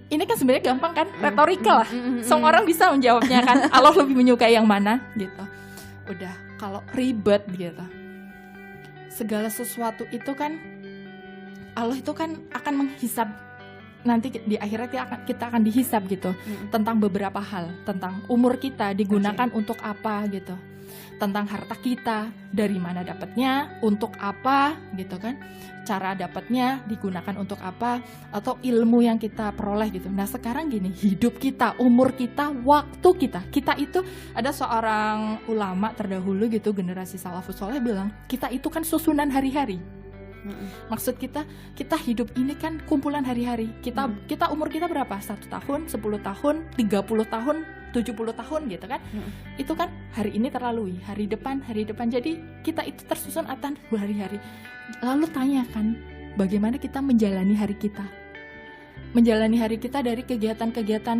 ini kan sebenarnya gampang kan, retorika lah, semua orang bisa menjawabnya kan. Allah lebih menyukai yang mana gitu. Udah, kalau ribet gitu, segala sesuatu itu kan Allah itu kan akan menghisab. Nanti di akhirat kita akan dihisab gitu, tentang beberapa hal, tentang umur kita digunakan untuk apa gitu, tentang harta kita dari mana dapatnya, untuk apa gitu kan, cara dapatnya digunakan untuk apa, atau ilmu yang kita peroleh gitu. Nah sekarang gini, hidup kita, umur kita, waktu kita itu, ada seorang ulama terdahulu gitu, generasi salafus soleh bilang, kita itu kan susunan hari-hari. Maksud kita hidup ini kan kumpulan hari-hari. Kita umur kita berapa? 1 tahun, 10 tahun, 30 tahun, 70 tahun gitu kan. Itu kan hari ini terlalui, hari depan. Jadi kita itu tersusun atas hari-hari. Lalu tanyakan, bagaimana kita menjalani hari kita? Menjalani hari kita dari kegiatan-kegiatan.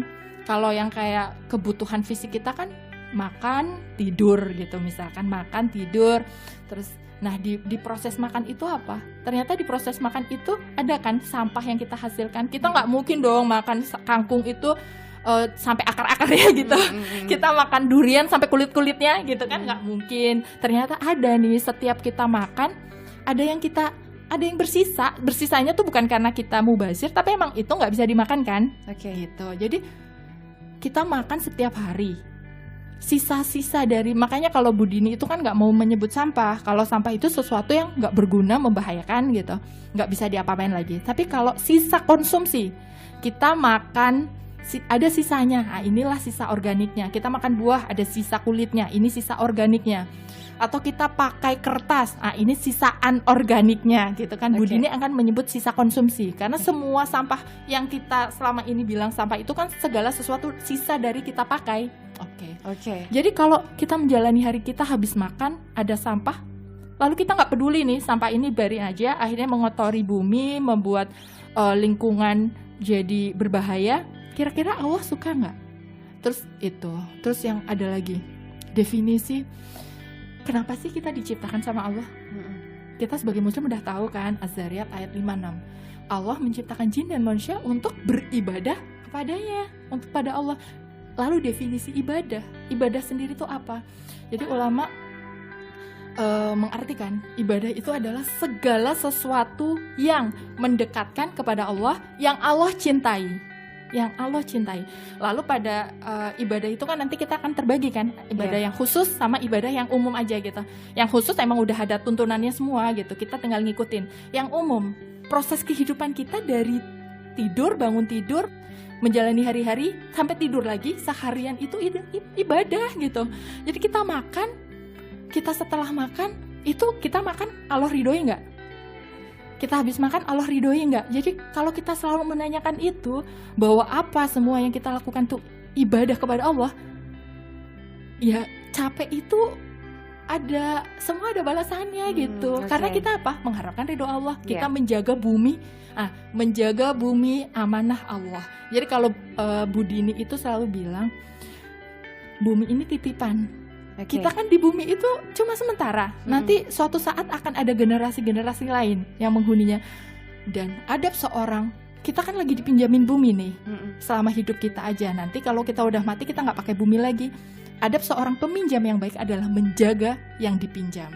Kalau yang kayak kebutuhan fisik kita kan makan, tidur gitu misalkan, makan, tidur, terus nah di proses makan itu apa? Ternyata di proses makan itu ada kan sampah yang kita hasilkan. Kita nggak mungkin dong makan kangkung itu sampai akar-akarnya gitu. Kita makan durian sampai kulit-kulitnya gitu kan, nggak mungkin. Ternyata ada nih, setiap kita makan ada yang bersisa. Bersisanya tuh bukan karena kita mubazir, tapi emang itu nggak bisa dimakan kan? Gitu. Jadi kita makan setiap hari. Sisa-sisa dari, makanya kalau Bu Dini itu kan nggak mau menyebut sampah. Kalau sampah itu sesuatu yang nggak berguna, membahayakan gitu, nggak bisa diapa-apain lagi. Tapi kalau sisa konsumsi, kita makan ada sisanya, nah inilah sisa organiknya. Kita makan buah, ada sisa kulitnya, ini sisa organiknya. Atau kita pakai kertas, nah ini sisa anorganiknya gitu kan. Bu Dini akan menyebut sisa konsumsi, karena semua sampah yang kita selama ini bilang sampah itu kan segala sesuatu sisa dari kita pakai. Jadi kalau kita menjalani hari kita habis makan ada sampah, lalu kita nggak peduli nih sampah ini biarin aja, akhirnya mengotori bumi, membuat lingkungan jadi berbahaya. Kira-kira Allah suka nggak? Terus yang ada lagi definisi, kenapa sih kita diciptakan sama Allah? Kita sebagai muslim udah tahu kan, Az-Zariyat ayat 56. Allah menciptakan jin dan manusia untuk beribadah kepadanya, untuk pada Allah. Lalu definisi ibadah sendiri itu apa? Jadi ulama mengartikan ibadah itu adalah segala sesuatu yang mendekatkan kepada Allah, yang Allah cintai. yang Allah cintai. Lalu pada ibadah itu kan nanti kita akan terbagi kan, ibadah yang khusus sama ibadah yang umum aja gitu. Yang khusus emang udah ada tuntunannya semua gitu, kita tinggal ngikutin. Yang umum, proses kehidupan kita dari tidur, bangun tidur, menjalani hari-hari sampai tidur lagi, seharian itu ibadah gitu. Jadi kita makan, kita setelah makan itu kita makan Allah ridhoi nggak? Kita habis makan Allah ridhoi nggak? Jadi kalau kita selalu menanyakan itu, bahwa apa semua yang kita lakukan tuh ibadah kepada Allah, ya capek itu semua ada balasannya gitu. Karena kita apa? Mengharapkan ridho Allah. Kita menjaga bumi, menjaga bumi amanah Allah. Jadi kalau Bu Dini itu selalu bilang, bumi ini titipan. Kita kan di bumi itu cuma sementara. Nanti suatu saat akan ada generasi-generasi lain yang menghuninya. Dan adab seorang, kita kan lagi dipinjamin bumi nih selama hidup kita aja. Nanti kalau kita udah mati, kita nggak pakai bumi lagi. Adab seorang peminjam yang baik adalah menjaga yang dipinjam.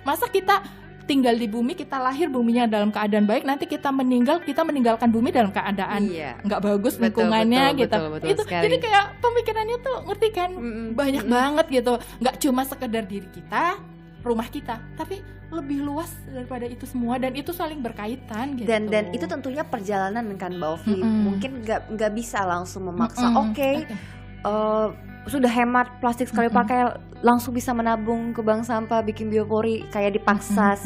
Masa kita tinggal di bumi, kita lahir buminya dalam keadaan baik, nanti kita meninggal, kita meninggalkan bumi dalam keadaan nggak bagus lingkungannya gitu. Betul jadi kayak pemikirannya tuh, ngerti kan, banyak banget gitu, nggak cuma sekedar diri kita, rumah kita, tapi lebih luas daripada itu semua, dan itu saling berkaitan gitu. Dan itu tentunya perjalanan kan Mbak Ovi, mungkin nggak bisa langsung memaksa. Sudah hemat plastik sekali pakai, langsung bisa menabung ke bank sampah, bikin biopori, kayak dipaksa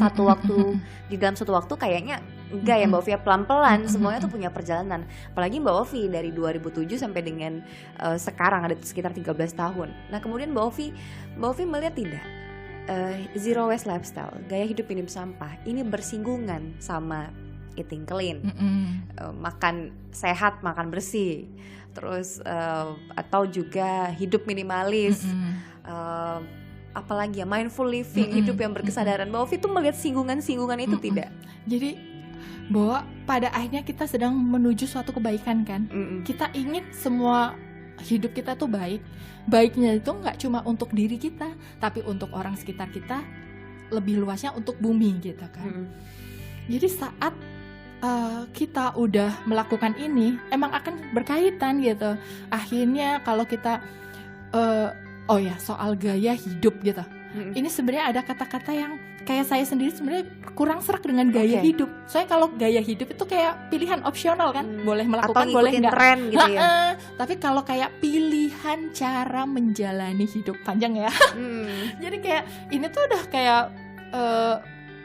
di dalam satu waktu, kayaknya enggak ya Mbak Ovi, pelan-pelan. Semuanya tuh punya perjalanan. Apalagi Mbak Ovi dari 2007 sampai dengan sekarang ada sekitar 13 tahun. Nah kemudian Mbak Ovi melihat tidak zero waste lifestyle, gaya hidup minim sampah, ini bersinggungan sama eating clean, makan sehat, makan bersih, terus atau juga hidup minimalis, apalagi ya, mindful living, hidup yang berkesadaran. Mbak Ovi tuh melihat singgungan itu tidak? Jadi bahwa pada akhirnya kita sedang menuju suatu kebaikan kan. Kita ingin semua hidup kita tuh baik. Baiknya itu nggak cuma untuk diri kita, tapi untuk orang sekitar kita, lebih luasnya untuk bumi gitu kan. Jadi saat kita udah melakukan ini, emang akan berkaitan gitu. Akhirnya kalau kita soal gaya hidup gitu. Ini sebenarnya ada kata-kata yang kayak saya sendiri sebenarnya kurang serak dengan gaya hidup. Soalnya kalau gaya hidup itu kayak pilihan opsional kan, boleh melakukan, atau boleh enggak. Tren gitu ya. Tapi kalau kayak pilihan cara menjalani hidup, panjang ya. Jadi kayak ini tuh udah kayak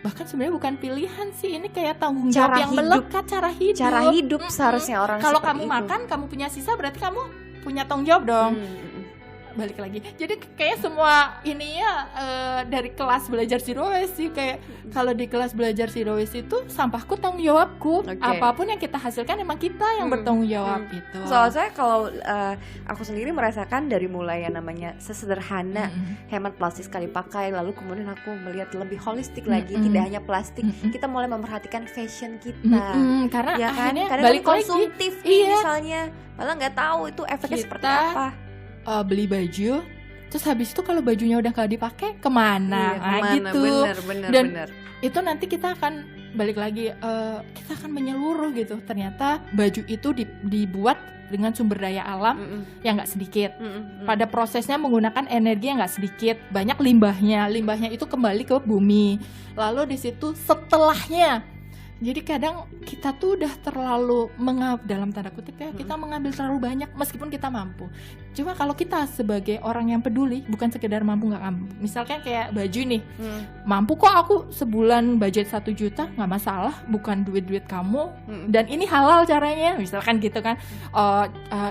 bahkan sebenarnya bukan pilihan sih, ini kayak tanggung jawab yang melekat, cara hidup seharusnya orang kalau kamu itu. makan, kamu punya sisa, berarti kamu punya tanggung jawab dong. Balik lagi, jadi kayak semua ini ya dari kelas belajar zero waste sih. Kayak kalau di kelas belajar zero waste itu sampahku tanggung jawabku, apapun yang kita hasilkan emang kita yang bertanggung jawab itu. Soalnya kalau aku sendiri merasakan dari mulai yang namanya sesederhana hemat plastik sekali pakai, lalu kemudian aku melihat lebih holistik lagi, tidak hanya plastik, kita mulai memperhatikan fashion kita, karena ya kan? akhirnya Kadang balik konsumtif lagi, misalnya, malah nggak tahu itu efeknya seperti apa. Beli baju, terus habis itu kalau bajunya udah gak dipakai kemana? Gitu. Bener. Itu nanti kita akan balik lagi, kita akan menyeluruh gitu. Ternyata baju itu dibuat dengan sumber daya alam yang nggak sedikit. Pada prosesnya menggunakan energi yang nggak sedikit, banyak limbahnya itu kembali ke bumi. Lalu di situ setelahnya. Jadi kadang kita tuh udah terlalu dalam tanda kutip ya, kita mengambil terlalu banyak meskipun kita mampu. Cuma kalau kita sebagai orang yang peduli, bukan sekedar mampu nggak mampu. Misalkan kayak baju nih, mampu kok aku sebulan budget 1 juta, nggak masalah, bukan duit kamu, dan ini halal caranya, misalkan gitu kan.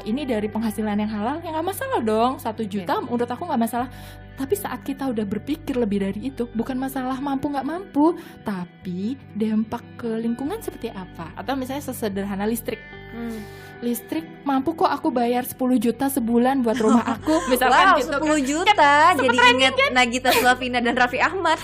Ini dari penghasilan yang halal, ya nggak masalah dong, 1 juta menurut aku nggak masalah. Tapi saat kita udah berpikir lebih dari itu, bukan masalah mampu nggak mampu, tapi dampak ke lingkungan seperti apa. Atau misalnya sesederhana listrik. Listrik, mampu kok aku bayar 10 juta sebulan buat rumah aku, misalkan gitu 10 kan. juta, jadi ingat Nagita Slavina dan Raffi Ahmad.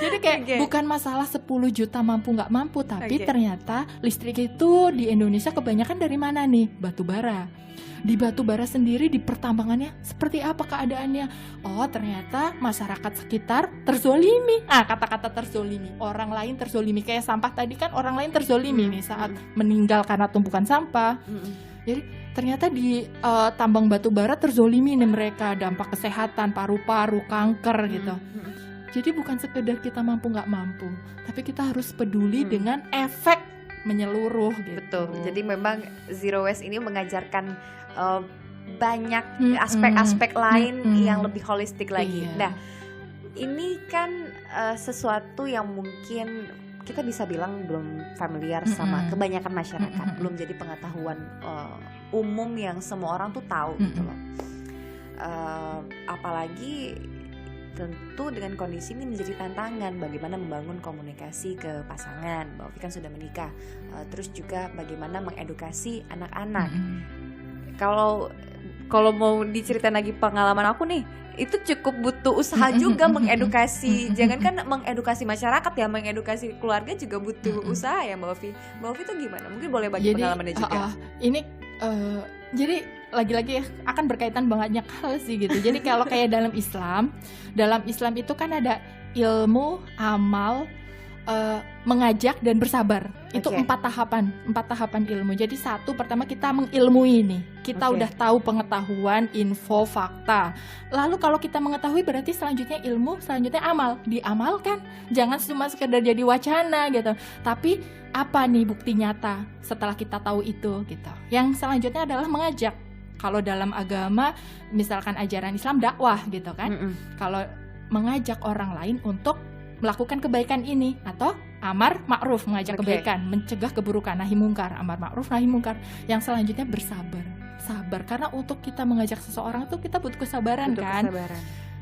Jadi kayak bukan masalah 10 juta mampu nggak mampu, tapi ternyata listrik itu di Indonesia kebanyakan dari mana nih? Batu bara. Di batu bara sendiri, di pertambangannya seperti apa keadaannya? Oh, ternyata masyarakat sekitar terzolimi. Kata-kata terzolimi, orang lain terzolimi. Kayak sampah tadi kan, orang lain terzolimi nih saat meninggal karena tumpukan sampah. Jadi ternyata di tambang batu bara terzolimi nih mereka, dampak kesehatan, paru-paru, kanker gitu. Jadi bukan sekedar kita mampu nggak mampu, tapi kita harus peduli dengan efek menyeluruh gitu. Betul. Jadi memang Zero Waste ini mengajarkan banyak aspek-aspek lain yang lebih holistik lagi. Iya. Nah, ini kan sesuatu yang mungkin kita bisa bilang belum familiar sama kebanyakan masyarakat, belum jadi pengetahuan umum yang semua orang tuh tahu gitu loh. Apalagi tentu dengan kondisi ini menjadi tantangan bagaimana membangun komunikasi ke pasangan. Mbak Ovi kan sudah menikah, terus juga bagaimana mengedukasi anak-anak. Kalau mau diceritain lagi pengalaman aku nih, itu cukup butuh usaha juga mengedukasi. Jangankan mengedukasi masyarakat ya, mengedukasi keluarga juga butuh usaha ya Mbak Ovi. Mbak Ovi tuh gimana? Mungkin boleh bagi pengalamannya juga. Jadi lagi-lagi ya, akan berkaitan banyak hal sih gitu. Jadi kalau kayak dalam Islam itu kan ada ilmu, amal, mengajak dan bersabar. Itu 4 tahapan ilmu. Jadi pertama kita mengilmui nih. Kita udah tahu pengetahuan, info, fakta. Lalu kalau kita mengetahui berarti selanjutnya ilmu, selanjutnya amal. Diamalkan. Jangan cuma sekedar jadi wacana gitu. Tapi apa nih bukti nyata setelah kita tahu itu gitu. Yang selanjutnya adalah mengajak. Kalau dalam agama misalkan ajaran Islam dakwah gitu kan. Kalau mengajak orang lain untuk melakukan kebaikan ini, atau amar ma'ruf, mengajak kebaikan, mencegah keburukan, nahi mungkar, amar ma'ruf, nahi mungkar. Yang selanjutnya sabar, karena untuk kita mengajak seseorang itu kita butuh kesabaran.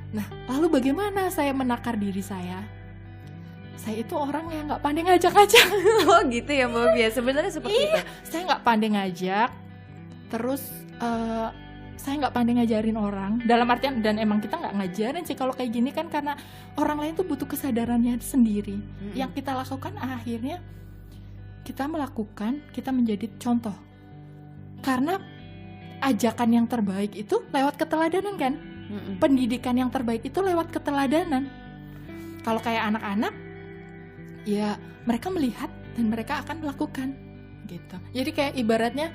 Nah, lalu bagaimana saya menakar diri saya? Saya itu orang yang nggak pandai ngajak-ngajak. Oh gitu ya Mbak Ovi, sebenarnya seperti itu. Saya nggak pandai ngajak, terus saya nggak pandai ngajarin orang, dalam artian, dan emang kita nggak ngajarin sih kalau kayak gini kan, karena orang lain tuh butuh kesadarannya sendiri. Yang kita lakukan akhirnya kita melakukan, kita menjadi contoh, karena ajakan yang terbaik itu lewat keteladanan kan. Pendidikan yang terbaik itu lewat keteladanan. Kalau kayak anak-anak ya mereka melihat dan mereka akan melakukan gitu. Jadi kayak ibaratnya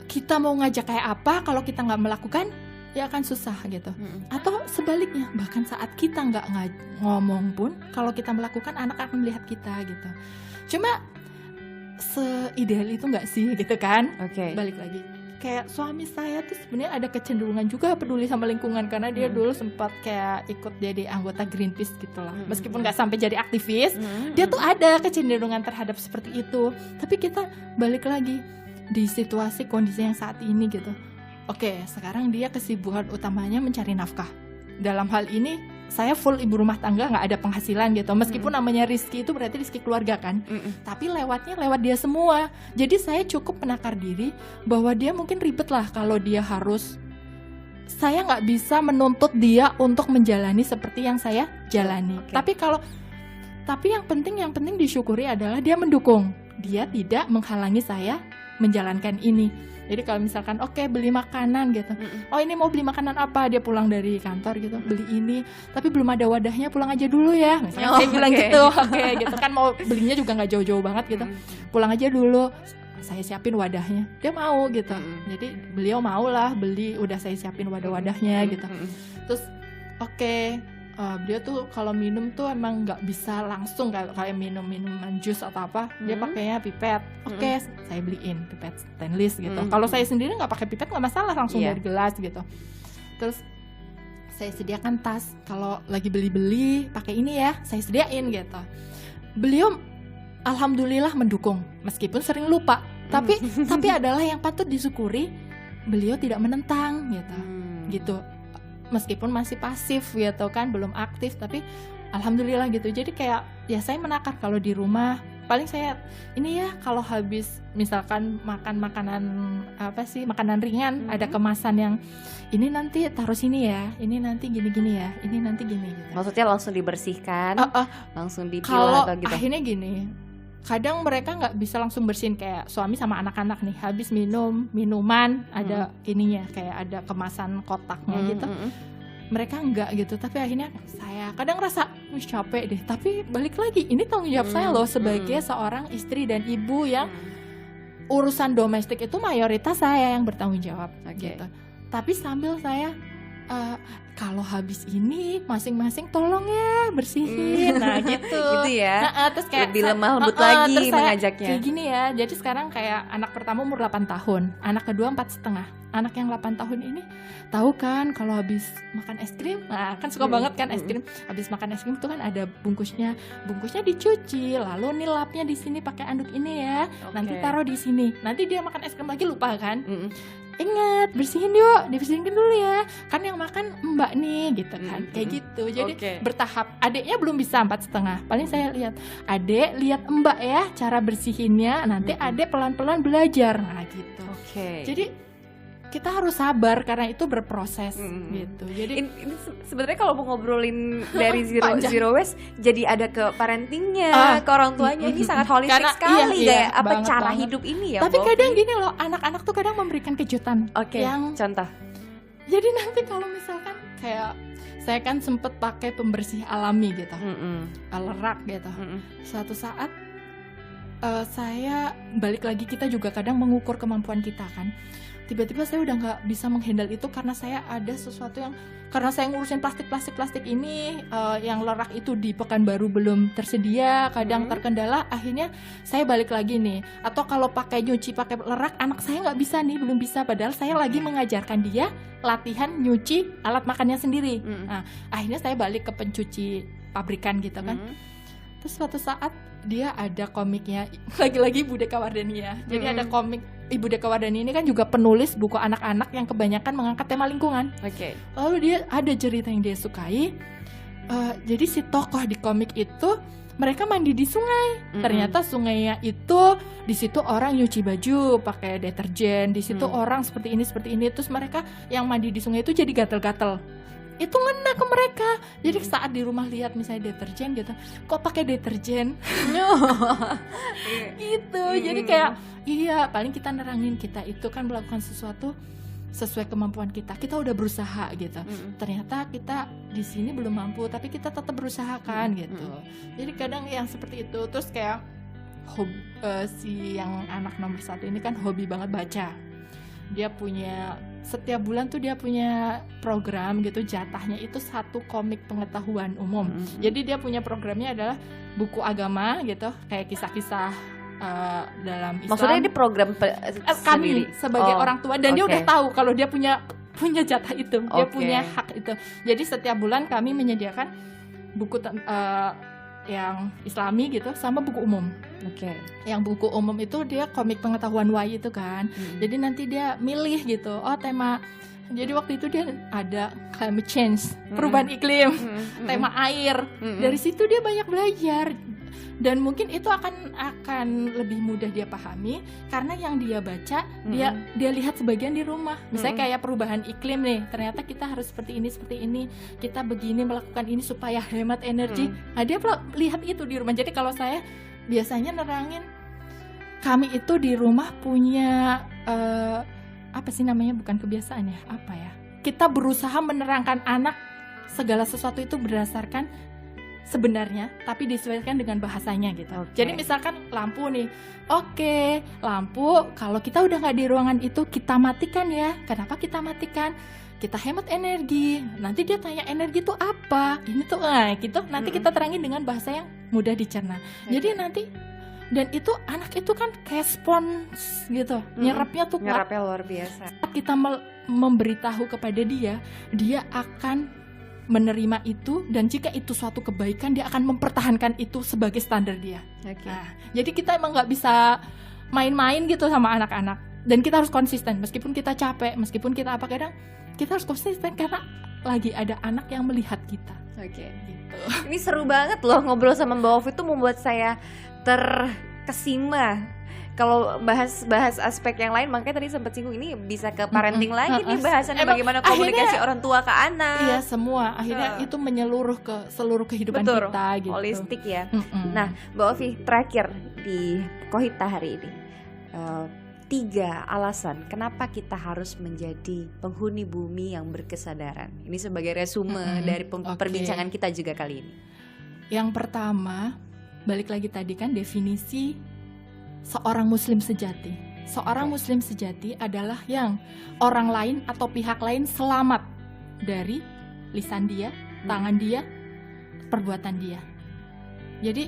kita mau ngajak kayak apa, kalau kita nggak melakukan ya akan susah gitu. Atau sebaliknya, bahkan saat kita nggak ngomong pun, kalau kita melakukan anak akan melihat kita gitu. Cuma seideal itu nggak sih gitu kan? Balik lagi, kayak suami saya tuh sebenarnya ada kecenderungan juga peduli sama lingkungan, karena dia dulu sempat kayak ikut jadi anggota Greenpeace gitu lah. Meskipun nggak sampai jadi aktivis, dia tuh ada kecenderungan terhadap seperti itu. Tapi kita balik lagi di situasi kondisi yang saat ini gitu. Sekarang dia kesibukan utamanya mencari nafkah. Dalam hal ini saya full ibu rumah tangga, nggak ada penghasilan gitu. Meskipun namanya rizki itu berarti rizki keluarga kan. Tapi lewat dia semua. Jadi saya cukup menakar diri bahwa dia mungkin ribet lah kalau dia harus. Saya nggak bisa menuntut dia untuk menjalani seperti yang saya jalani. Tapi yang penting disyukuri adalah dia mendukung. Dia tidak menghalangi saya menjalankan ini. Jadi kalau misalkan beli makanan gitu, ini mau beli makanan apa, dia pulang dari kantor gitu, beli ini tapi belum ada wadahnya, pulang aja dulu ya misalnya, saya bilang gitu. Gitu kan, mau belinya juga nggak jauh-jauh banget gitu, pulang aja dulu, saya siapin wadahnya, dia mau gitu. Jadi beliau mau lah beli, udah saya siapin wadah-wadahnya gitu. Terus beliau tuh kalau minum tuh emang nggak bisa langsung kayak minuman jus atau apa, dia pakainya pipet. Saya beliin pipet stainless gitu. Kalau saya sendiri nggak pakai pipet nggak masalah, langsung dari gelas gitu. Terus saya sediakan tas, kalau lagi beli pakai ini ya, saya sediain gitu. Beliau alhamdulillah mendukung, meskipun sering lupa. Tapi adalah yang patut disyukuri, beliau tidak menentang gitu. Meskipun masih pasif gitu kan, belum aktif, tapi alhamdulillah gitu. Jadi kayak ya saya menakar kalau di rumah, paling saya ini ya kalau habis misalkan makan makanan ringan, ada kemasan yang ini nanti taruh sini ya, ini nanti gini ya, ini nanti gini gitu. Maksudnya langsung dibersihkan, langsung dipilah atau gitu. Kalau akhirnya gini, kadang mereka nggak bisa langsung bersihin, kayak suami sama anak-anak nih habis minuman ada ininya, kayak ada kemasan kotaknya gitu. Mereka enggak gitu, tapi akhirnya saya kadang rasa capek deh, tapi balik lagi ini tanggung jawab saya loh sebagai seorang istri dan ibu yang urusan domestik itu mayoritas saya yang bertanggung jawab, Oke. gitu. Tapi sambil saya kalau habis ini masing-masing tolong ya bersihin, nah gitu. Gitu ya. Terus kayak lebih lemah lembut lagi terus saya mengajaknya. kayak gini ya. Jadi sekarang kayak anak pertama umur 8 tahun, anak kedua 4,5. Anak yang 8 tahun ini tahu kan kalau habis makan es krim, nah kan suka banget kan es krim. Habis makan es krim itu kan ada bungkusnya dicuci, lalu nih lapnya di sini pakai anduk ini ya. Nanti taruh di sini. Nanti dia makan es krim lagi lupa kan? Ingat bersihin yuk, dibersihin dulu ya. Kan yang makan mbak nih gitu kan. Kayak gitu. Jadi bertahap. Adiknya belum bisa 4,5. Paling saya lihat, adek lihat mbak ya cara bersihinnya. Nanti adek pelan-pelan belajar. Nah gitu. Jadi kita harus sabar karena itu berproses gitu. Jadi ini sebenarnya kalau mau ngobrolin dari zero waste jadi ada ke parentingnya, ke orang tuanya, ini sangat holistik sekali iya, apa banget, cara banget. hidup ini ya. Tapi kadang gini loh, anak-anak tuh kadang memberikan kejutan. Yang contoh. Jadi nanti kalau misalkan kayak saya kan sempet pakai pembersih alami gitu, lerak gitu. Suatu saat saya balik lagi, kita juga kadang mengukur kemampuan kita kan. Tiba-tiba saya udah nggak bisa menghandle itu karena saya ada sesuatu yang, karena saya ngurusin plastik ini yang lerak itu di Pekanbaru belum tersedia, kadang terkendala, akhirnya saya balik lagi nih. Atau kalau pakai nyuci pakai lerak, anak saya nggak bisa nih, belum bisa, padahal saya lagi mengajarkan dia latihan nyuci alat makannya sendiri. Nah, akhirnya saya balik ke pencuci pabrikan gitu kan. Terus suatu saat dia ada komiknya, lagi-lagi Ibu Deka Wardania. Jadi ada komik Ibu Deka Wardania ini kan juga penulis buku anak-anak yang kebanyakan mengangkat tema lingkungan. Lalu dia ada cerita yang dia sukai. Jadi si tokoh di komik itu mereka mandi di sungai. Ternyata sungainya itu di situ orang nyuci baju pakai deterjen, di situ orang seperti ini. Terus mereka yang mandi di sungai itu jadi gatel-gatel. Itu ngena ke mereka. Jadi saat di rumah lihat misalnya deterjen gitu, kok pakai deterjen? Gitu. Jadi kayak iya, paling kita nerangin kita itu kan melakukan sesuatu sesuai kemampuan kita. Kita udah berusaha gitu. Ternyata kita di sini belum mampu, tapi kita tetap berusaha kan gitu. Jadi kadang yang seperti itu. Terus kayak si yang anak nomor 1 ini kan hobi banget baca. Dia punya setiap bulan tuh dia punya program gitu, jatahnya itu 1 komik pengetahuan umum. Jadi dia punya programnya adalah buku agama gitu, kayak kisah-kisah dalam Islam. Maksudnya ini program kami sebagai orang tua, dan dia udah tahu kalau dia punya punya jatah itu, dia punya hak itu. Jadi setiap bulan kami menyediakan buku yang Islami gitu sama buku umum. Oke. Yang buku umum itu dia komik pengetahuan Y itu kan. Jadi nanti dia milih gitu. Oh, tema. Jadi waktu itu dia ada climate change, perubahan iklim, tema air. Dari situ dia banyak belajar. Dan mungkin itu akan lebih mudah dia pahami karena yang dia baca dia lihat sebagian di rumah. Misalnya kayak perubahan iklim nih, ternyata kita harus seperti ini, kita begini melakukan ini supaya hemat energi. Nah, dia lihat itu di rumah. Jadi kalau saya biasanya nerangin, kami itu di rumah punya apa sih namanya, bukan kebiasaan ya, apa ya, kita berusaha menerangkan anak segala sesuatu itu berdasarkan sebenarnya, tapi disesuaikan dengan bahasanya gitu. Jadi misalkan lampu nih, lampu kalau kita udah nggak di ruangan itu kita matikan ya. Kenapa kita matikan? Kita hemat energi. Nanti dia tanya energi itu apa? Ini tuh gitu. Nanti kita terangin dengan bahasa yang mudah dicerna. Jadi nanti, dan itu anak itu kan kayak spons gitu, nyerapnya tuh kuat. Nyerapnya luar biasa. Kita memberitahu kepada dia akan menerima itu, dan jika itu suatu kebaikan dia akan mempertahankan itu sebagai standar dia. Nah, jadi kita emang nggak bisa main-main gitu sama anak-anak, dan kita harus konsisten meskipun kita capek, meskipun kita apa, kadang kita harus konsisten karena lagi ada anak yang melihat kita. Gitu. Ini seru banget loh ngobrol sama Mbak Ovi, itu membuat saya terkesima. Kalau bahas aspek yang lain, makanya tadi sempat singgung, ini bisa ke parenting lagi nih bahasannya, bagaimana komunikasi orang tua ke anak. Iya, semua akhirnya itu menyeluruh ke seluruh kehidupan kita gitu. Holistik ya. Nah, Mbak Ovi, terakhir di Kohita hari ini, 3 alasan kenapa kita harus menjadi penghuni bumi yang berkesadaran. Ini sebagai resume dari perbincangan kita juga kali ini. Yang pertama, balik lagi tadi kan definisi seorang muslim sejati. Seorang muslim sejati adalah yang orang lain atau pihak lain selamat dari lisan dia, tangan dia, perbuatan dia. Jadi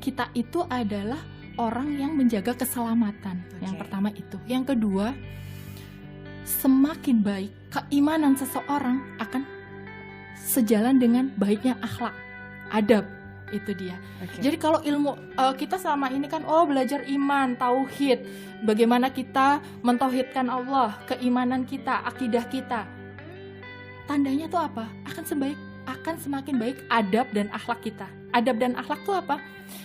kita itu adalah orang yang menjaga keselamatan. Yang pertama itu. Yang kedua, semakin baik keimanan seseorang akan sejalan dengan baiknya akhlak, adab. Itu dia. Jadi kalau ilmu kita selama ini kan belajar iman, tauhid, bagaimana kita mentauhidkan Allah, keimanan kita, akidah kita. Tandanya tuh apa? Akan semakin baik adab dan akhlak kita. Adab dan akhlak tuh apa?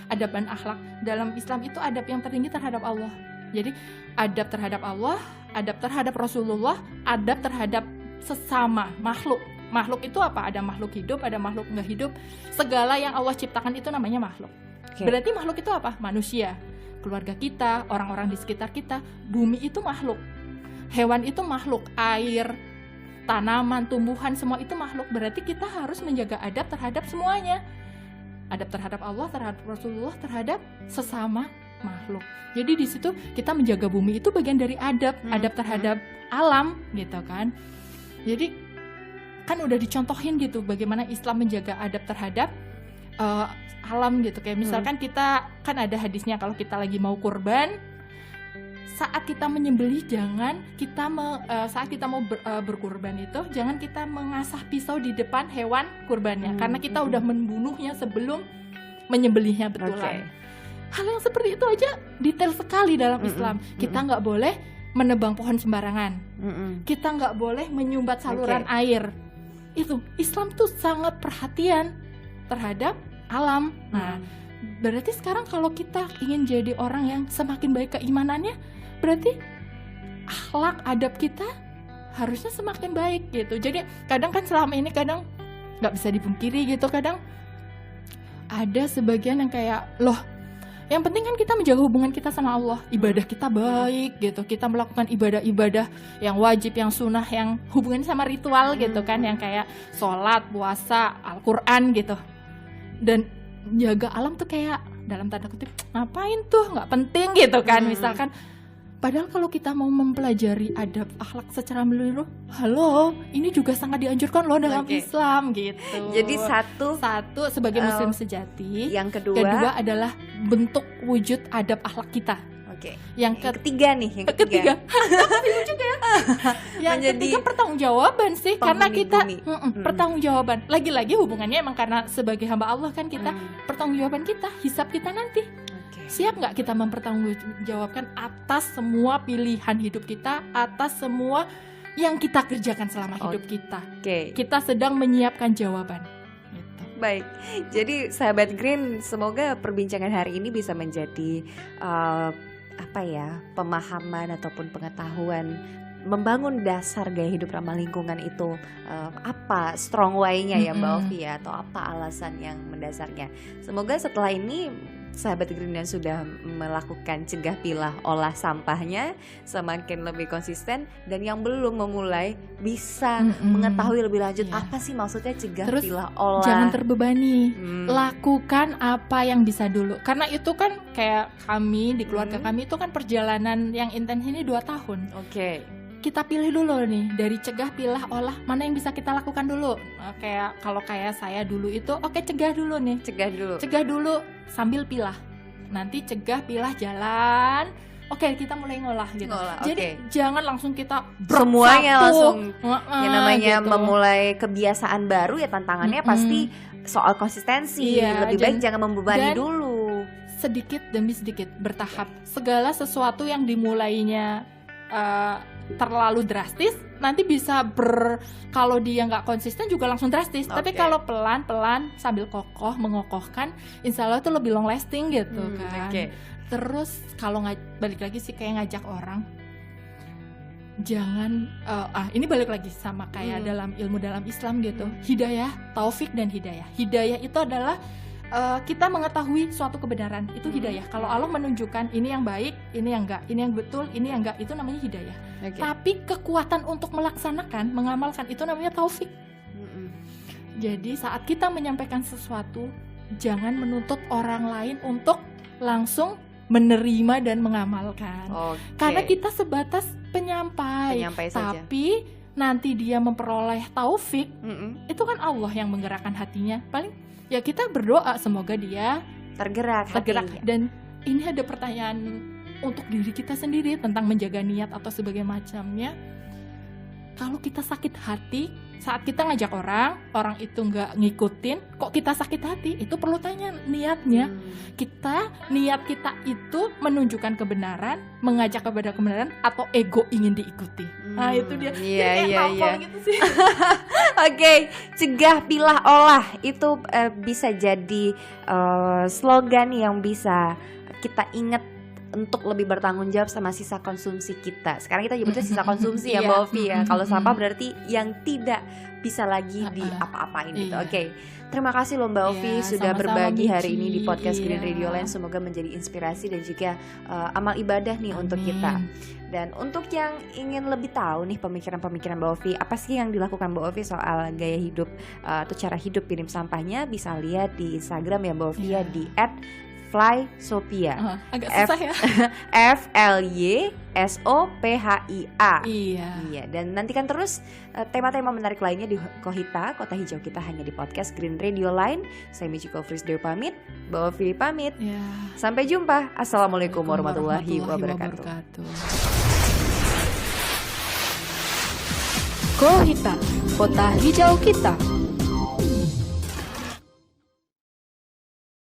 Adab dan akhlak dalam Islam itu adab yang tertinggi terhadap Allah. Jadi adab terhadap Allah, adab terhadap Rasulullah, adab terhadap sesama makhluk. Makhluk itu apa? Ada makhluk hidup, ada makhluk nggak hidup. Segala yang Allah ciptakan itu namanya makhluk. Berarti makhluk itu apa? Manusia, keluarga kita, orang-orang di sekitar kita. Bumi itu makhluk, hewan itu makhluk, air, tanaman, tumbuhan, semua itu makhluk. Berarti kita harus menjaga adab terhadap semuanya. Adab terhadap Allah, terhadap Rasulullah, terhadap sesama makhluk. Jadi di situ kita menjaga bumi itu bagian dari adab, adab terhadap alam, gitu kan. Jadi kan udah dicontohin gitu bagaimana Islam menjaga adab terhadap alam gitu. Kayak misalkan kita kan ada hadisnya kalau kita lagi mau kurban, saat kita menyembelih jangan kita saat kita mau berkurban itu jangan kita mengasah pisau di depan hewan kurbannya, karena kita udah membunuhnya sebelum menyembelihnya betulan. Hal yang seperti itu aja detail sekali dalam Islam. Kita nggak boleh menebang pohon sembarangan, kita nggak boleh menyumbat saluran air. Itu Islam tuh sangat perhatian terhadap alam. Nah, berarti sekarang kalau kita ingin jadi orang yang semakin baik keimanannya, berarti akhlak adab kita harusnya semakin baik gitu. Jadi kadang kan selama ini kadang nggak bisa dipungkiri gitu, kadang ada sebagian yang kayak yang penting kan kita menjaga hubungan kita sama Allah, ibadah kita baik gitu, kita melakukan ibadah-ibadah yang wajib, yang sunnah, yang hubungannya sama ritual gitu kan, yang kayak sholat, puasa, Al-Quran gitu. Dan jaga alam tuh kayak dalam tanda kutip ngapain tuh, nggak penting gitu kan. Misalkan padahal kalau kita mau mempelajari adab akhlak secara menyeluruh, ini juga sangat dianjurkan loh dalam Islam gitu. Jadi satu sebagai muslim sejati. Yang kedua adalah bentuk wujud adab akhlak kita. Yang ketiga nih, yang ketiga pertanggungjawaban sih, karena kita pertanggungjawaban. Lagi-lagi hubungannya emang karena sebagai hamba Allah kan kita pertanggungjawaban kita, hisab kita nanti. Siap nggak kita mempertanggungjawabkan atas semua pilihan hidup kita, atas semua yang kita kerjakan selama hidup kita. Kita sedang menyiapkan jawaban. Gitu. Baik, jadi sahabat Green, semoga perbincangan hari ini bisa menjadi pemahaman ataupun pengetahuan, membangun dasar gaya hidup ramah lingkungan itu apa strong way-nya ya Mbak Ovi ya, atau apa alasan yang mendasarnya. Semoga setelah ini sahabat Green yang sudah melakukan cegah pilah olah sampahnya semakin lebih konsisten, dan yang belum memulai bisa mengetahui lebih lanjut apa sih maksudnya cegah pilah olah. Jangan terbebani, lakukan apa yang bisa dulu, karena itu kan kayak kami di keluarga kami itu kan perjalanan yang intens ini 2 tahun. Kita pilih dulu nih dari cegah pilah olah mana yang bisa kita lakukan dulu. Kayak kalau kayak saya dulu itu cegah dulu sambil pilah, nanti cegah pilah jalan, kita mulai ngolah gitu. Jadi jangan langsung kita semuanya langsung yang namanya gitu. Memulai kebiasaan baru ya tantangannya pasti soal konsistensi. Lebih baik jangan membebani dulu, sedikit demi sedikit, bertahap. Segala sesuatu yang dimulainya terlalu drastis nanti bisa kalau dia nggak konsisten juga langsung drastis. Tapi kalau pelan-pelan sambil kokoh mengokohkan, insya Allah itu lebih long lasting gitu kan. Terus kalau balik lagi sih kayak ngajak orang, jangan ini balik lagi sama kayak dalam ilmu dalam Islam gitu. Hidayah, taufik dan hidayah. Hidayah itu adalah kita mengetahui suatu kebenaran, itu hidayah. Kalau Allah menunjukkan ini yang baik, ini yang enggak, ini yang betul, ini yang enggak, itu namanya hidayah. Tapi kekuatan untuk melaksanakan, mengamalkan, itu namanya taufik. Jadi saat kita menyampaikan sesuatu, jangan menuntut orang lain untuk langsung menerima dan mengamalkan. Oke. Karena kita sebatas penyampai saja. tapi nanti dia memperoleh taufik, itu kan Allah yang menggerakkan hatinya. Paling ya kita berdoa semoga dia tergerak. Dan ini ada pertanyaan untuk diri kita sendiri tentang menjaga niat atau sebagai macamnya. Kalau kita sakit hati saat kita ngajak orang itu nggak ngikutin, kok kita sakit hati? Itu perlu tanya niatnya. Niat kita itu menunjukkan kebenaran, mengajak kepada kebenaran, atau ego ingin diikuti. Nah itu dia. Iya. Gitu sih. Oke, cegah, pilah, olah itu bisa jadi slogan yang bisa kita ingat untuk lebih bertanggung jawab sama sisa konsumsi kita. Sekarang kita nyebutnya sisa konsumsi ya Mbak Ovi ya. Kalau sampah berarti yang tidak bisa lagi diapa-apain gitu. Oke. Terima kasih loh Mbak Ovi sudah berbagi hari ini di podcast Green Radio Line. Semoga menjadi inspirasi dan juga amal ibadah nih untuk kita. Dan untuk yang ingin lebih tahu nih pemikiran-pemikiran Mbak Ovi, apa sih yang dilakukan Mbak Ovi soal gaya hidup atau cara hidup minim sampahnya, bisa lihat di Instagram ya Mbak Ovi ya, di @flysopia. Agak susah ya. FLYSOPHIA. Iya. Dan nantikan terus tema-tema menarik lainnya di Kohita, Kota Hijau Kita, hanya di podcast Green Radio Line. Saya Michiko Frisdew pamit, Mbak Ovi pamit. Sampai jumpa. Assalamualaikum warahmatullahi wabarakatuh. Kohita, Kota Hijau Kita.